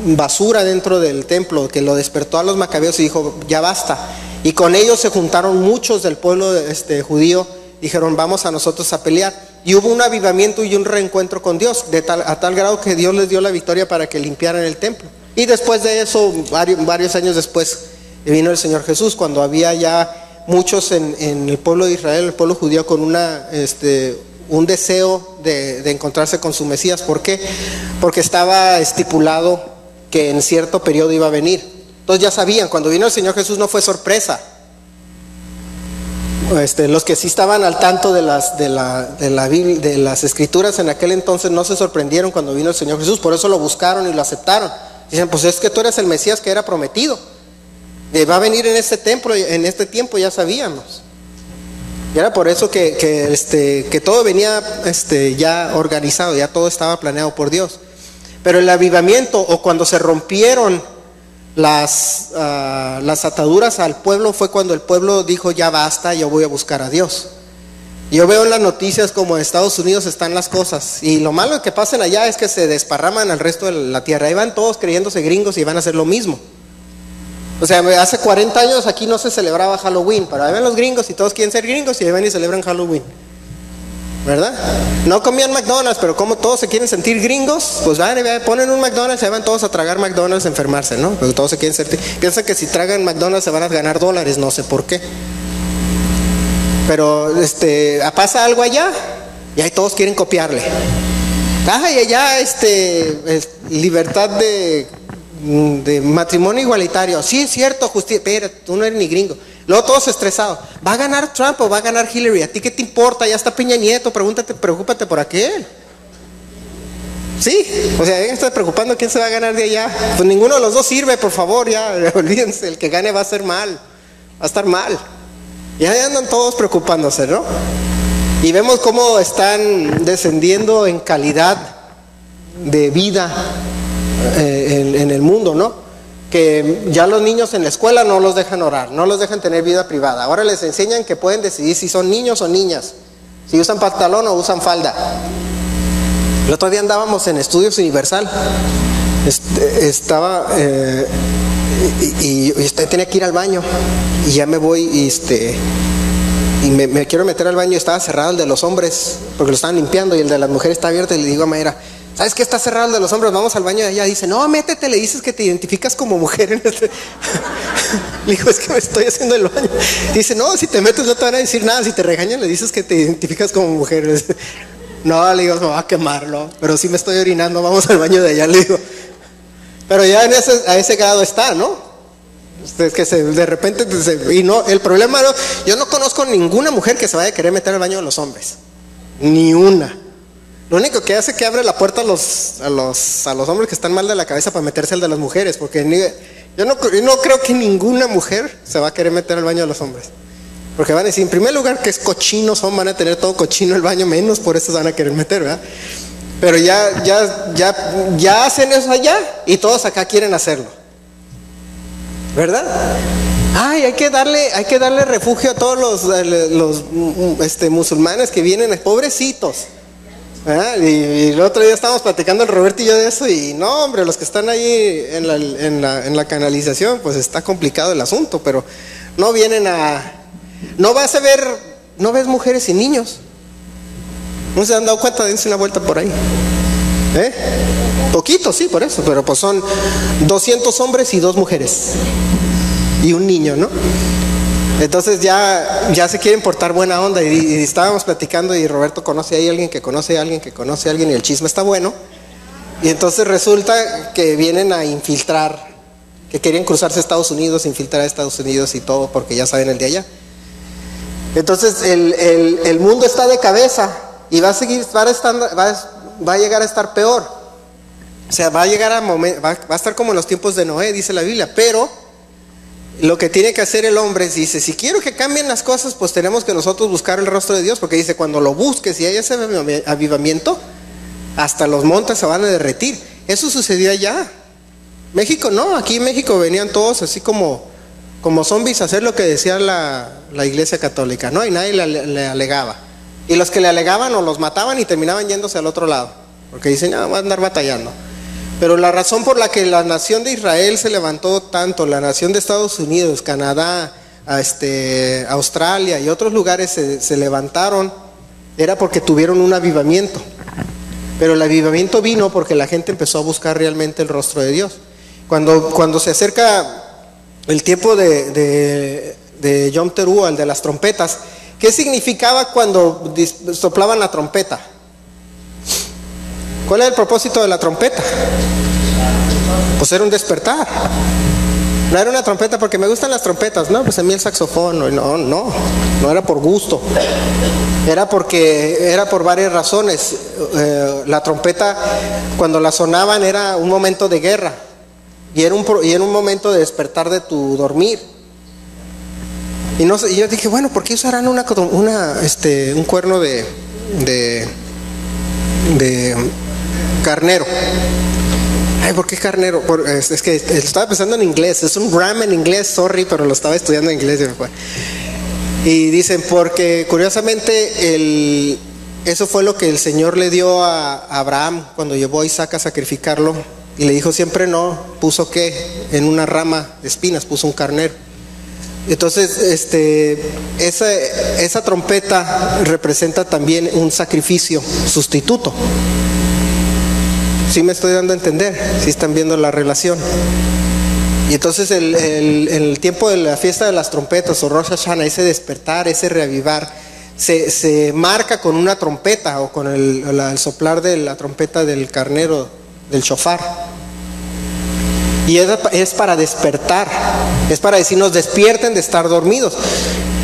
basura dentro del templo, que lo despertó a los macabeos y dijo, ya basta. Y con ellos se juntaron muchos del pueblo judío, dijeron, vamos a nosotros a pelear. Y hubo un avivamiento y un reencuentro con Dios, a tal grado que Dios les dio la victoria para que limpiaran el templo. Y después de eso, varios años después, vino el Señor Jesús, cuando había ya muchos en el pueblo de Israel, el pueblo judío, con un deseo de encontrarse con su Mesías. ¿Por qué? Porque estaba estipulado que en cierto periodo iba a venir. Entonces ya sabían, cuando vino el Señor Jesús no fue sorpresa. Los que sí estaban al tanto de las escrituras en aquel entonces no se sorprendieron cuando vino el Señor Jesús, por eso lo buscaron y lo aceptaron. Dicen, pues es que tú eres el Mesías que era prometido, va a venir en este tiempo, ya sabíamos. Y era por eso que todo venía ya organizado, ya todo estaba planeado por Dios. Pero el avivamiento, o cuando se rompieron las ataduras al pueblo, fue cuando el pueblo dijo, ya basta, yo voy a buscar a Dios. Yo veo en las noticias como en Estados Unidos están las cosas, y lo malo que pasen allá es que se desparraman al resto de la tierra. Ahí van todos creyéndose gringos y van a hacer lo mismo. O sea, hace 40 años aquí no se celebraba Halloween, pero ahí van los gringos y todos quieren ser gringos y ahí van y celebran Halloween, ¿verdad? No comían McDonald's, pero como todos se quieren sentir gringos, pues van y ponen un McDonald's y ahí van todos a tragar McDonald's, a enfermarse, ¿no? Porque todos se quieren sentir, piensan que si tragan McDonald's se van a ganar dólares, no sé por qué. Pero pasa algo allá y ahí todos quieren copiarle. Y allá libertad de matrimonio igualitario. Sí, es cierto, justicia. Pero tú no eres ni gringo. Luego todos estresados. ¿Va a ganar Trump o va a ganar Hillary? ¿A ti qué te importa? Ya está Peña Nieto, preocúpate por aquel. Sí, o sea, estás preocupando quién se va a ganar de allá. Pues ninguno de los dos sirve, por favor, ya olvídense, el que gane va a ser mal, va a estar mal. Ya andan todos preocupándose, ¿no? Y vemos cómo están descendiendo en calidad de vida en el mundo, ¿no? Que ya los niños en la escuela no los dejan orar, no los dejan tener vida privada. Ahora les enseñan que pueden decidir si son niños o niñas, si usan pantalón o usan falda. El otro día andábamos en Estudios Universal, y tenía que ir al baño y ya me voy y me quiero meter al baño y estaba cerrado el de los hombres porque lo estaban limpiando y el de las mujeres está abierto, y le digo a Mayra, ¿sabes qué? Está cerrado el de los hombres, vamos al baño de allá. Dice, no, métete, le dices que te identificas como mujer. Le digo, es que me estoy haciendo el baño. Dice, no, si te metes no te van a decir nada, si te regañan le dices que te identificas como mujer. No, le digo, me va a quemarlo, pero sí me estoy orinando, vamos al baño de allá, le digo. Pero ya a ese grado está, ¿no? Es que de repente, y no, el problema no, yo no conozco ninguna mujer que se vaya a querer meter al baño de los hombres, ni una. Lo único que hace es que abre la puerta a los hombres que están mal de la cabeza para meterse al de las mujeres, porque yo no creo que ninguna mujer se va a querer meter al baño de los hombres, porque van a decir, en primer lugar, que es cochino, van a tener todo cochino el baño, menos por eso se van a querer meter, ¿verdad? Pero ya hacen eso allá y todos acá quieren hacerlo. ¿verdad? Ay, hay que darle refugio a todos los musulmanes que vienen, pobrecitos. Y el otro día estábamos platicando el Roberto y yo de eso, y no, hombre, los que están ahí en la canalización, pues está complicado el asunto, pero no vienen no ves mujeres y niños. ¿No se han dado cuenta? Dense una vuelta por ahí. Poquito, sí, por eso, pero pues son 200 hombres y 2 mujeres y un niño, ¿no? Entonces ya se quieren portar buena onda, y estábamos platicando, y Roberto conoce ahí a alguien que conoce a alguien que conoce a alguien, y el chisme está bueno. Y entonces resulta que vienen a infiltrar, que querían cruzarse a Estados Unidos, infiltrar a Estados Unidos y todo, porque ya saben el de allá. Entonces el mundo está de cabeza, y va a llegar a estar peor. O sea, va a estar como en los tiempos de Noé, dice la Biblia. Pero lo que tiene que hacer el hombre, dice, si quiero que cambien las cosas, pues tenemos que nosotros buscar el rostro de Dios, porque dice, cuando lo busques y haya ese avivamiento, hasta los montes se van a derretir. Eso sucedió allá. México no, aquí en México venían todos así como zombies a hacer lo que decía la iglesia católica, ¿no? Y nadie le alegaba. Y los que le alegaban o los mataban y terminaban yéndose al otro lado, porque dicen, va a andar batallando. Pero la razón por la que la nación de Israel se levantó tanto, la nación de Estados Unidos, Canadá, Australia y otros lugares se levantaron, era porque tuvieron un avivamiento. Pero el avivamiento vino porque la gente empezó a buscar realmente el rostro de Dios. Cuando se acerca el tiempo de Yom Teruah, el de las trompetas, ¿qué significaba cuando soplaban la trompeta? ¿Cuál era el propósito de la trompeta? Pues era un despertar. No era una trompeta porque me gustan las trompetas, no, pues a mí el saxofón, no era por gusto. Era por varias razones. La trompeta, cuando la sonaban, era un momento de guerra, y era un momento de despertar de tu dormir. Y yo dije, bueno, ¿por qué usarán un cuerno de carnero? Ay, ¿por qué carnero? Es que estaba pensando en inglés, es un ram en inglés, sorry, pero lo estaba estudiando en inglés y me fue. Y dicen, porque curiosamente eso fue lo que el Señor le dio a Abraham cuando llevó a Isaac a sacrificarlo, y le dijo siempre no, puso en una rama de espinas, puso un carnero. Entonces, esa trompeta representa también un sacrificio sustituto. ¿Sí me estoy dando a entender? ¿Sí están viendo la relación? Y entonces el tiempo de la fiesta de las trompetas o Rosh Hashanah, ese despertar, ese reavivar, se marca con una trompeta o con el soplar de la trompeta del carnero, del shofar. Y es para despertar, es para decirnos despierten de estar dormidos.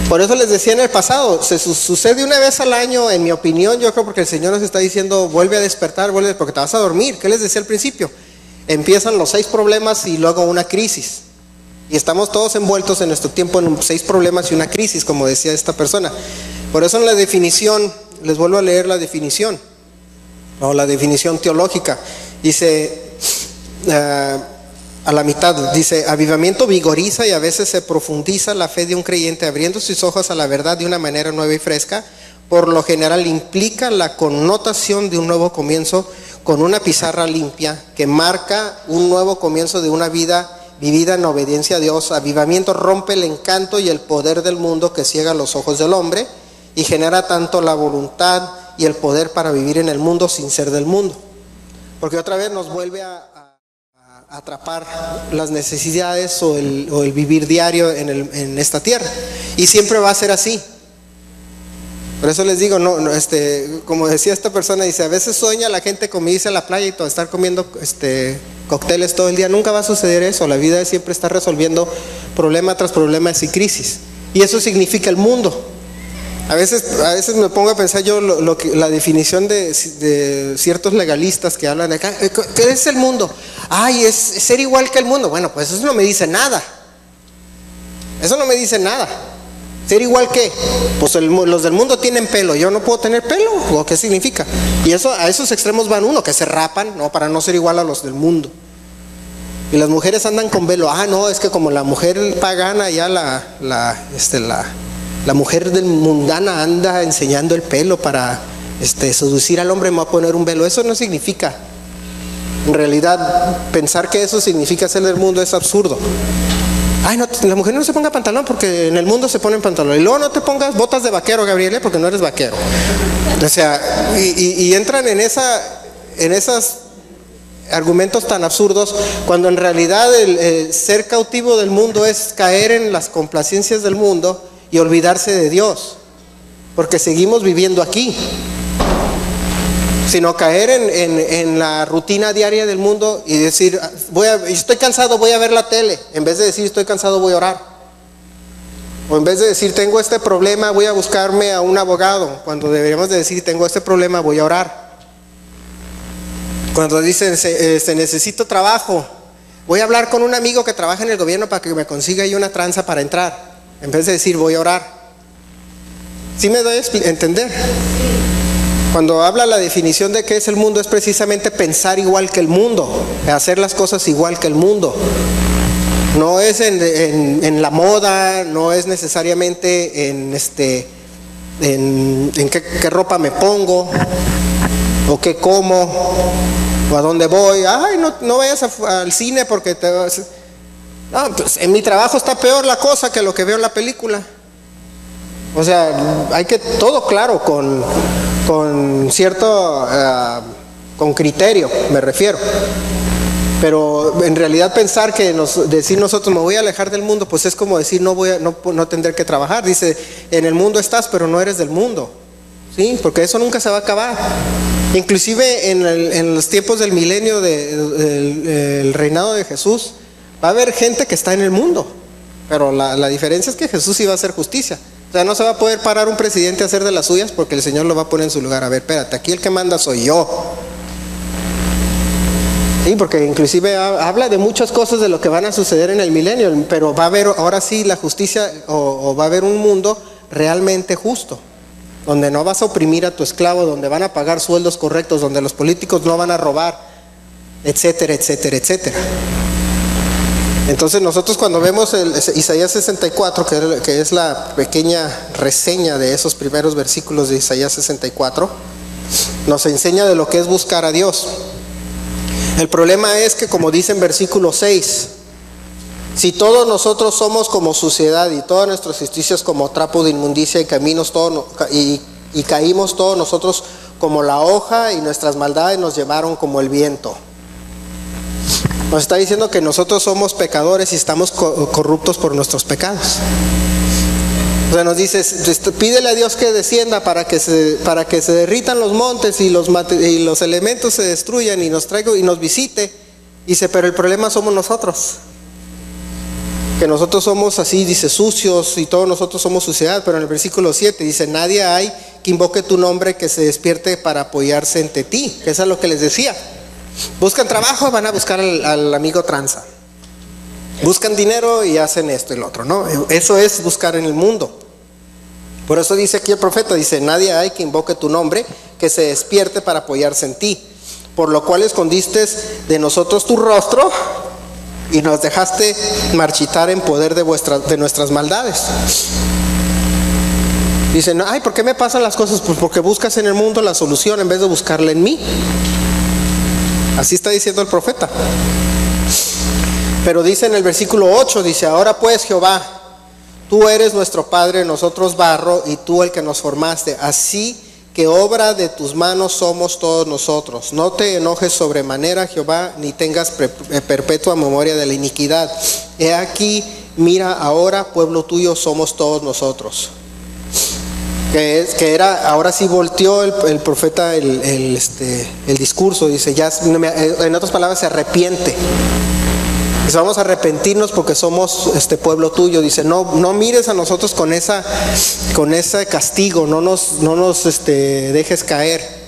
Por eso les decía en el pasado, sucede una vez al año, en mi opinión, yo creo, porque el Señor nos está diciendo, vuelve a despertar, porque te vas a dormir. ¿Qué les decía al principio? Empiezan los 6 problemas y luego una crisis. Y estamos todos envueltos en nuestro tiempo en 6 problemas y una crisis, como decía esta persona. Por eso en la definición, les vuelvo a leer la definición, o la definición teológica. Dice, a la mitad, dice, avivamiento vigoriza y a veces se profundiza la fe de un creyente, abriendo sus ojos a la verdad de una manera nueva y fresca. Por lo general implica la connotación de un nuevo comienzo con una pizarra limpia que marca un nuevo comienzo de una vida vivida en obediencia a Dios. Avivamiento rompe el encanto y el poder del mundo que ciega los ojos del hombre y genera tanto la voluntad y el poder para vivir en el mundo sin ser del mundo. Porque otra vez nos vuelve a atrapar las necesidades o el vivir diario en esta tierra, y siempre va a ser así. Por eso les digo, como decía esta persona, dice, a veces sueña la gente como irse a la playa y todo, estar comiendo cócteles todo el día. Nunca va a suceder eso. La vida siempre está resolviendo problema tras problema y crisis, y eso significa el mundo. A veces me pongo a pensar yo la definición de ciertos legalistas que hablan de acá. ¿Qué es el mundo? Ay, es ser igual que el mundo. Bueno, pues eso no me dice nada. Eso no me dice nada. ¿Ser igual qué? Pues los del mundo tienen pelo, yo no puedo tener pelo. ¿O qué significa? Y a esos extremos van que se rapan, ¿no? Para no ser igual a los del mundo. Y las mujeres andan con velo. Ah, no, es que como la mujer pagana, ya la mujer mundana anda enseñando el pelo para seducir al hombre, me va a poner un velo. Eso no significa. En realidad, pensar que eso significa ser del mundo es absurdo. Ay, no, la mujer no se ponga pantalón porque en el mundo se ponen pantalón. Y luego no te pongas botas de vaquero, Gabriele, porque no eres vaquero. O sea, y entran en esos argumentos tan absurdos, cuando en realidad el ser cautivo del mundo es caer en las complacencias del mundo y olvidarse de Dios, porque seguimos viviendo aquí. Sino caer en la rutina diaria del mundo y decir, estoy cansado, voy a ver la tele, en vez de decir estoy cansado, voy a orar. O en vez de decir tengo este problema, voy a buscarme a un abogado, cuando deberíamos de decir tengo este problema, voy a orar. Cuando dicen se necesito trabajo, voy a hablar con un amigo que trabaja en el gobierno para que me consiga ahí una tranza para entrar, en vez de decir voy a orar. ¿Sí me doy a entender? Cuando habla la definición de qué es el mundo, es precisamente pensar igual que el mundo, hacer las cosas igual que el mundo. No es en la moda, no es necesariamente en qué ropa me pongo, o qué como, o a dónde voy. Ay, no vayas al cine porque te vas. No, pues en mi trabajo está peor la cosa que lo que veo en la película. O sea, hay que todo claro, con cierto, con criterio, me refiero. Pero en realidad pensar que decir nosotros me voy a alejar del mundo, pues es como decir no tendré que trabajar. Dice, en el mundo estás, pero no eres del mundo. Sí, porque eso nunca se va a acabar. Inclusive en los tiempos del milenio del reinado de Jesús, va a haber gente que está en el mundo, pero la diferencia es que Jesús iba a hacer justicia. O sea, no se va a poder parar un presidente a hacer de las suyas porque el Señor lo va a poner en su lugar. A ver, espérate, aquí el que manda soy yo. Sí, porque inclusive habla de muchas cosas de lo que van a suceder en el milenio, pero va a haber ahora sí la justicia, o va a haber un mundo realmente justo, donde no vas a oprimir a tu esclavo, donde van a pagar sueldos correctos, donde los políticos no van a robar, etcétera, etcétera, etcétera. Entonces nosotros cuando vemos Isaías 64, que es la pequeña reseña de esos primeros versículos de Isaías 64, nos enseña de lo que es buscar a Dios. El problema es que, como dice en versículo 6, si todos nosotros somos como suciedad y todas nuestras justicias como trapo de inmundicia y caímos todos nosotros como la hoja y nuestras maldades nos llevaron como el viento. Nos está diciendo que nosotros somos pecadores y estamos corruptos por nuestros pecados. O sea, nos dice, pídele a Dios que descienda para que se derritan los montes y los elementos se destruyan y nos traiga y nos visite. Dice, pero el problema somos nosotros. Que nosotros somos así, dice, sucios y todos nosotros somos suciedad. Pero en el versículo 7 dice, nadie hay que invoque tu nombre, que se despierte para apoyarse ante ti. Que eso es lo que les decía. Buscan trabajo, van a buscar al amigo tranza. Buscan dinero y hacen esto y lo otro, ¿no? Eso es buscar en el mundo. Por eso dice aquí el profeta, dice, nadie hay que invoque tu nombre, que se despierte para apoyarse en ti. Por lo cual escondiste de nosotros tu rostro y nos dejaste marchitar en poder de nuestras maldades. Dicen, ay, ¿por qué me pasan las cosas? Pues porque buscas en el mundo la solución en vez de buscarla en mí. Así está diciendo el profeta. Pero dice en el versículo 8, dice, ahora pues Jehová, tú eres nuestro Padre, nosotros barro, y tú el que nos formaste. Así que obra de tus manos somos todos nosotros. No te enojes sobremanera, Jehová, ni tengas perpetua memoria de la iniquidad. He aquí, mira ahora, pueblo tuyo somos todos nosotros. Ahora sí volteó el profeta el discurso, dice, ya, en otras palabras, se arrepiente. Dice, vamos a arrepentirnos porque somos pueblo tuyo. Dice, no mires a nosotros con ese castigo, no nos dejes caer.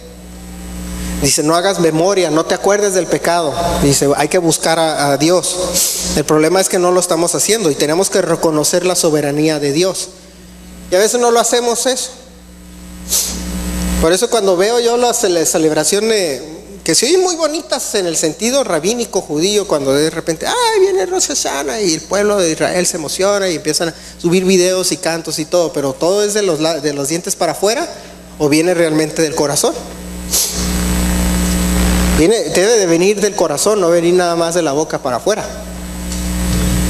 Dice, no hagas memoria, no te acuerdes del pecado. Dice, hay que buscar a Dios. El problema es que no lo estamos haciendo y tenemos que reconocer la soberanía de Dios. Y a veces no lo hacemos eso. Por eso cuando veo yo la celebración que se oyen muy bonitas en el sentido rabínico judío, cuando de repente, ¡ay, viene Rosh Hashanah! Y el pueblo de Israel se emociona y empiezan a subir videos y cantos y todo, pero ¿todo es de los dientes para afuera o viene realmente del corazón? Debe de venir del corazón, no venir nada más de la boca para afuera.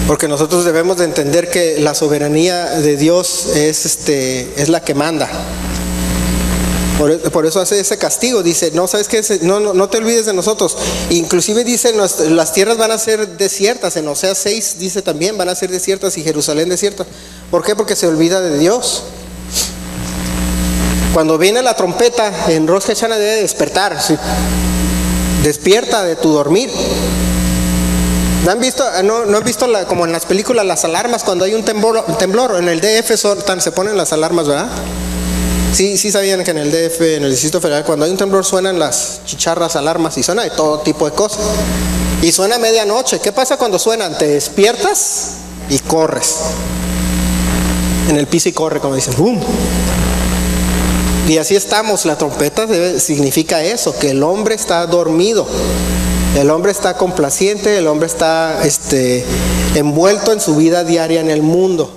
Porque nosotros debemos de entender que la soberanía de Dios es la que manda. Por eso hace ese castigo, dice, no, ¿sabes qué? No te olvides de nosotros. Inclusive dice, las tierras van a ser desiertas, en Oseas 6 dice también, van a ser desiertas y Jerusalén desierta. ¿Por qué? Porque se olvida de Dios. Cuando viene la trompeta en Rosh Hashanah debe despertar, ¿sí? Despierta de tu dormir. ¿No han visto, como en las películas, las alarmas cuando hay un temblor? En el DF se ponen las alarmas, ¿verdad? Sí sabían que en el DF, en el Distrito Federal, cuando hay un temblor suenan las chicharras, alarmas, y suena de todo tipo de cosas. Y suena a medianoche. ¿Qué pasa cuando suenan? Te despiertas y corres. En el piso y corre, como dicen. ¡Bum! Y así estamos. La trompeta significa eso, que el hombre está dormido. El hombre está complaciente, el hombre está envuelto en su vida diaria en el mundo.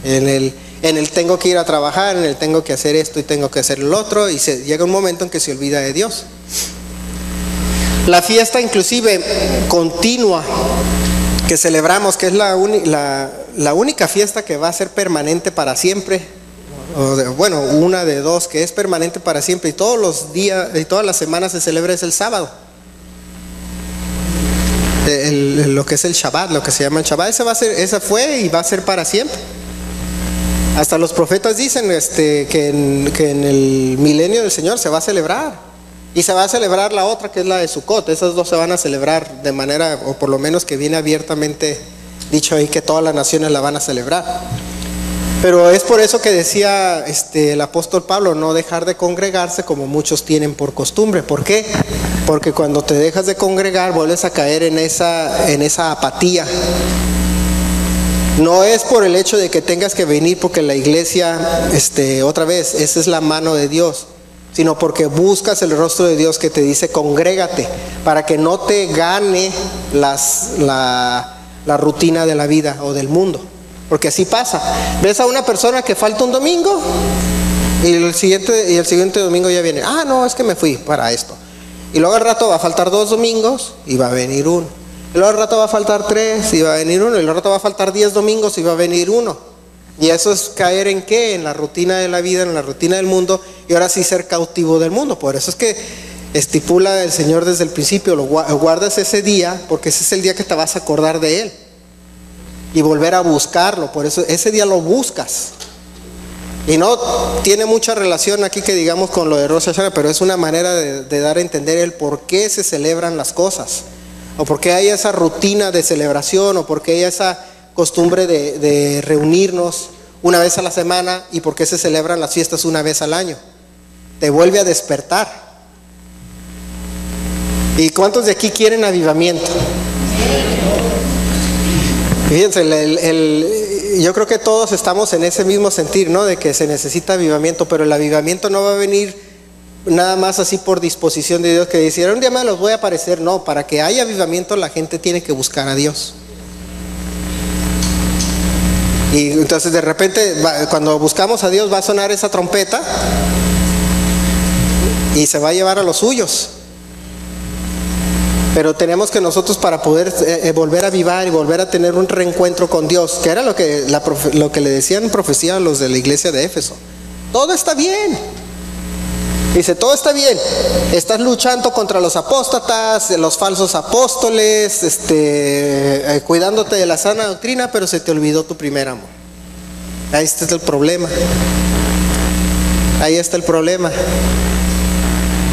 En el tengo que ir a trabajar, en el tengo que hacer esto y tengo que hacer el otro, y llega un momento en que se olvida de Dios. La fiesta inclusive continua que celebramos, que es la única fiesta que va a ser permanente para siempre, una de dos que es permanente para siempre, y todos los días y todas las semanas se celebra, es el sábado. Lo que es el Shabbat, lo que se llama el Shabbat, esa fue y va a ser para siempre. Hasta los profetas dicen que en el milenio del Señor se va a celebrar, y se va a celebrar la otra, que es la de Sukkot. Esas dos se van a celebrar de manera, o por lo menos que viene abiertamente dicho ahí, que todas las naciones la van a celebrar. Pero es por eso que decía el apóstol Pablo, no dejar de congregarse como muchos tienen por costumbre. ¿Por qué? Porque cuando te dejas de congregar vuelves a caer en esa apatía. No es por el hecho de que tengas que venir porque la iglesia, otra vez, esa es la mano de Dios, sino porque buscas el rostro de Dios que te dice congrégate, para que no te gane la rutina de la vida o del mundo. Porque así pasa. Ves a una persona que falta un domingo y el siguiente domingo ya viene, no, es que me fui para esto. Y luego al rato va a faltar 2 domingos y va a venir uno. Y luego al rato va a faltar 3 y va a venir uno. Y luego al rato va a faltar 10 domingos y va a venir uno. Y eso es caer en ¿qué? En la rutina de la vida, en la rutina del mundo, y ahora sí ser cautivo del mundo. Por eso es que estipula el Señor desde el principio, guardas ese día, porque ese es el día que te vas a acordar de Él y volver a buscarlo. Por eso ese día lo buscas. Y no tiene mucha relación aquí que digamos con lo de Rosh Hashanah, pero es una manera de dar a entender el por qué se celebran las cosas, o por qué hay esa rutina de celebración, o por qué hay esa costumbre de reunirnos una vez a la semana, y por qué se celebran las fiestas una vez al año. Te vuelve a despertar. ¿Y cuántos de aquí quieren avivamiento? Fíjense, yo creo que todos estamos en ese mismo sentir, ¿no? De que se necesita avivamiento, pero el avivamiento no va a venir nada más así por disposición de Dios, que decir, un día más los voy a aparecer. No, para que haya avivamiento la gente tiene que buscar a Dios. Y entonces de repente, cuando buscamos a Dios, va a sonar esa trompeta y se va a llevar a los suyos. Pero tenemos que nosotros, para poder volver a avivar y volver a tener un reencuentro con Dios, que era lo que le decían en profecía a los de la iglesia de Éfeso, todo está bien. Dice, todo está bien, estás luchando contra los apóstatas, los falsos apóstoles, cuidándote de la sana doctrina, pero se te olvidó tu primer amor. Ahí está el problema. Ahí está el problema.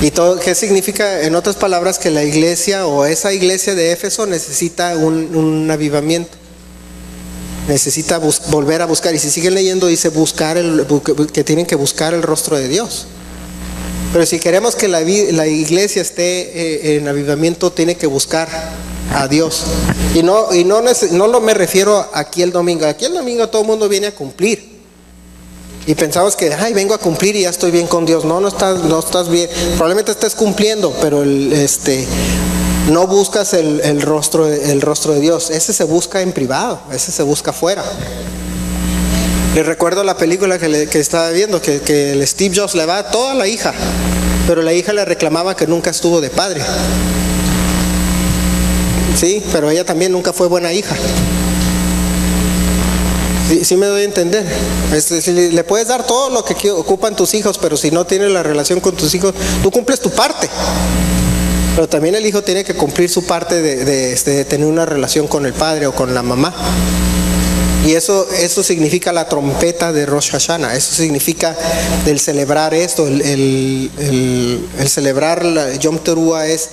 ¿Y todo qué significa? En otras palabras, que la iglesia o esa iglesia de Éfeso necesita un avivamiento. Necesita volver a buscar. Y si siguen leyendo, dice que tienen que buscar el rostro de Dios. Pero si queremos que la iglesia esté en avivamiento, tiene que buscar a Dios. Y no me refiero aquí el domingo. Aquí el domingo todo el mundo viene a cumplir. Y pensamos que, ay, vengo a cumplir y ya estoy bien con Dios. No, no estás bien. Probablemente estés cumpliendo, pero no buscas el rostro de Dios. Ese se busca en privado, ese se busca afuera. Les recuerdo la película que estaba viendo, que el Steve Jobs le va a toda la hija, pero la hija le reclamaba que nunca estuvo de padre. Sí, pero ella también nunca fue buena hija. Sí me doy a entender. Le puedes dar todo lo que ocupan tus hijos, pero si no tienes la relación con tus hijos, tú cumples tu parte. Pero también el hijo tiene que cumplir su parte de tener una relación con el padre o con la mamá. Y eso significa la trompeta de Rosh Hashanah. Eso significa el celebrar esto, el celebrar la Yom Teruah es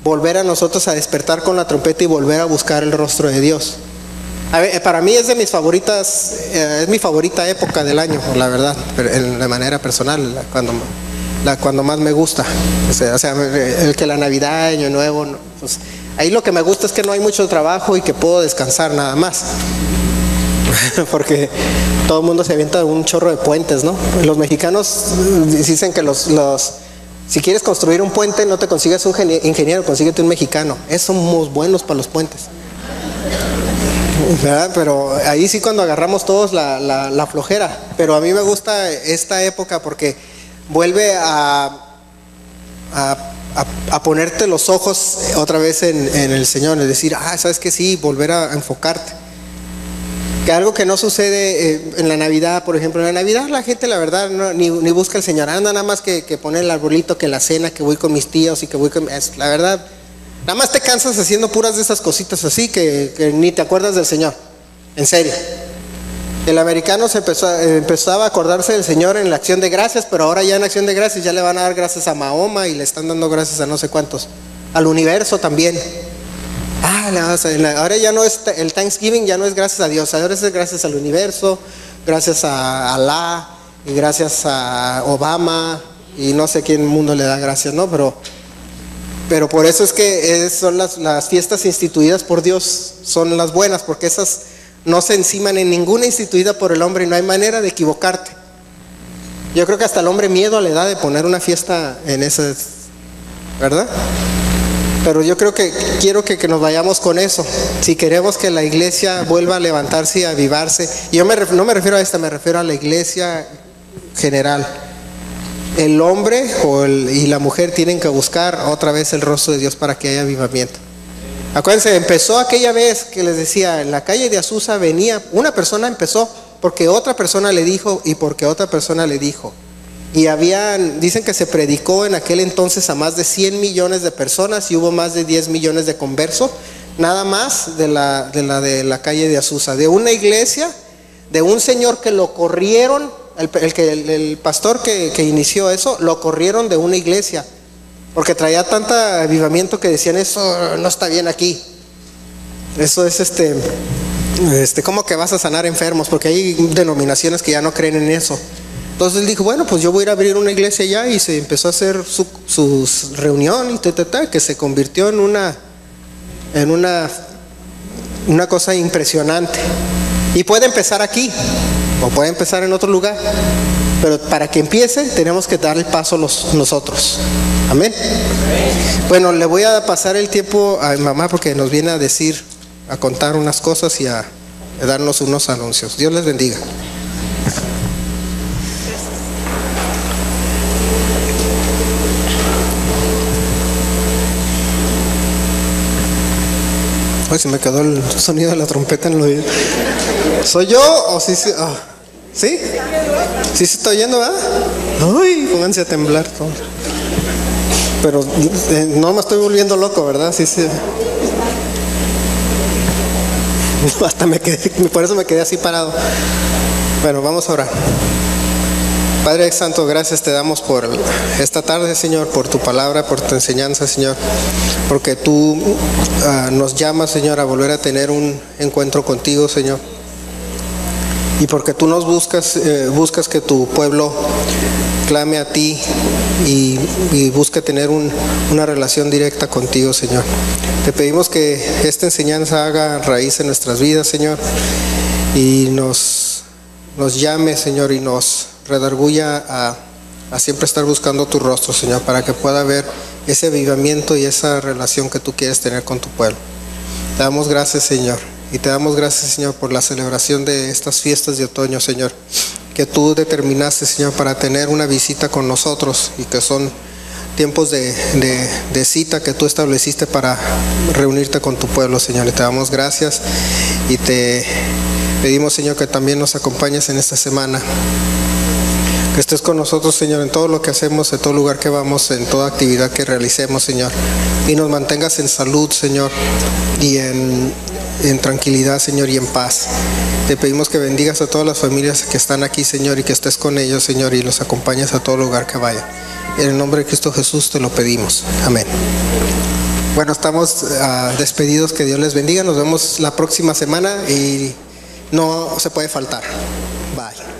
volver a nosotros a despertar con la trompeta y volver a buscar el rostro de Dios. Para mí es de mis favoritas, es mi favorita época del año, la verdad, de manera personal, cuando más me gusta. O sea, el que la Navidad, Año Nuevo, no, pues, ahí lo que me gusta es que no hay mucho trabajo y que puedo descansar nada más. Porque todo el mundo se avienta un chorro de puentes, ¿no? Los mexicanos dicen que si quieres construir un puente, no te consigues un ingeniero, consíguete un mexicano. Somos buenos para los puentes, ¿verdad? Pero ahí sí, cuando agarramos todos la flojera. Pero a mí me gusta esta época porque vuelve a ponerte los ojos otra vez en el Señor, es decir, sabes que sí, volver a enfocarte. Que algo que no sucede en la Navidad, por ejemplo. En la Navidad la gente, la verdad, ni busca al Señor. Anda nada más que pone el arbolito, que la cena, que voy con mis tíos y que voy con... La verdad, nada más te cansas haciendo puras de esas cositas así que ni te acuerdas del Señor. En serio. El americano empezaba a acordarse del Señor en la acción de gracias, pero ahora ya en acción de gracias ya le van a dar gracias a Mahoma y le están dando gracias a no sé cuántos. Al universo también. Ahora ya no es el Thanksgiving, ya no es gracias a Dios, ahora es gracias al universo, gracias a Alá y gracias a Obama y no sé quién mundo le da gracias, ¿no? Pero por eso es que son las fiestas instituidas por Dios, son las buenas, porque esas no se enciman en ninguna instituida por el hombre y no hay manera de equivocarte. Yo creo que hasta el hombre miedo le da de poner una fiesta en esas, ¿verdad? Pero yo creo que quiero que nos vayamos con eso. Si queremos que la iglesia vuelva a levantarse y a avivarse, y yo no me refiero a esta, me refiero a la iglesia general. El hombre y la mujer tienen que buscar otra vez el rostro de Dios para que haya avivamiento. Acuérdense, empezó aquella vez que les decía, en la calle de Azusa venía, una persona empezó porque otra persona le dijo y porque otra persona le dijo. Y dicen que se predicó en aquel entonces a más de 100 millones de personas y hubo más de 10 millones de conversos, nada más de la calle de Azusa, de una iglesia, de un señor que lo corrieron, el pastor que inició eso, lo corrieron de una iglesia, porque traía tanto avivamiento que decían, eso no está bien aquí, eso es ¿cómo que vas a sanar enfermos? Porque hay denominaciones que ya no creen en eso. Entonces él dijo, bueno, pues yo voy a ir a abrir una iglesia allá, y se empezó a hacer su reunión y que se convirtió en una cosa impresionante. Y puede empezar aquí o puede empezar en otro lugar, pero para que empiece tenemos que dar el paso nosotros. Amén. Bueno, le voy a pasar el tiempo a mi mamá porque nos viene a contar unas cosas y a darnos unos anuncios. Dios les bendiga. Ay, se me quedó el sonido de la trompeta en el oído. ¿Soy yo o sí? ¿Sí? ¿Sí se está oyendo, verdad? Ay, pónganse a temblar todos. Pero no me estoy volviendo loco, ¿verdad? Sí. Hasta por eso me quedé así parado. Bueno, vamos a orar. Padre Santo, gracias te damos por esta tarde, Señor, por tu palabra, por tu enseñanza, Señor, porque tú nos llamas, Señor, a volver a tener un encuentro contigo, Señor, y porque tú nos buscas que tu pueblo clame a ti y busque tener una relación directa contigo, Señor. Te pedimos que esta enseñanza haga raíz en nuestras vidas, Señor, y nos nos llame, Señor, y nos redarguya a siempre estar buscando tu rostro, Señor, para que pueda haber ese avivamiento y esa relación que tú quieres tener con tu pueblo. Te damos gracias, Señor, y te damos gracias, Señor, por la celebración de estas fiestas de otoño, Señor, que tú determinaste, Señor, para tener una visita con nosotros, y que son tiempos de cita que tú estableciste para reunirte con tu pueblo, Señor. Y te damos gracias y te pedimos, Señor, que también nos acompañes en esta semana. Que estés con nosotros, Señor, en todo lo que hacemos, en todo lugar que vamos, en toda actividad que realicemos, Señor. Y nos mantengas en salud, Señor, y en tranquilidad, Señor, y en paz. Te pedimos que bendigas a todas las familias que están aquí, Señor, y que estés con ellos, Señor, y los acompañes a todo lugar que vayan. En el nombre de Cristo Jesús te lo pedimos. Amén. Bueno, estamos despedidos. Que Dios les bendiga. Nos vemos la próxima semana y no se puede faltar. Bye.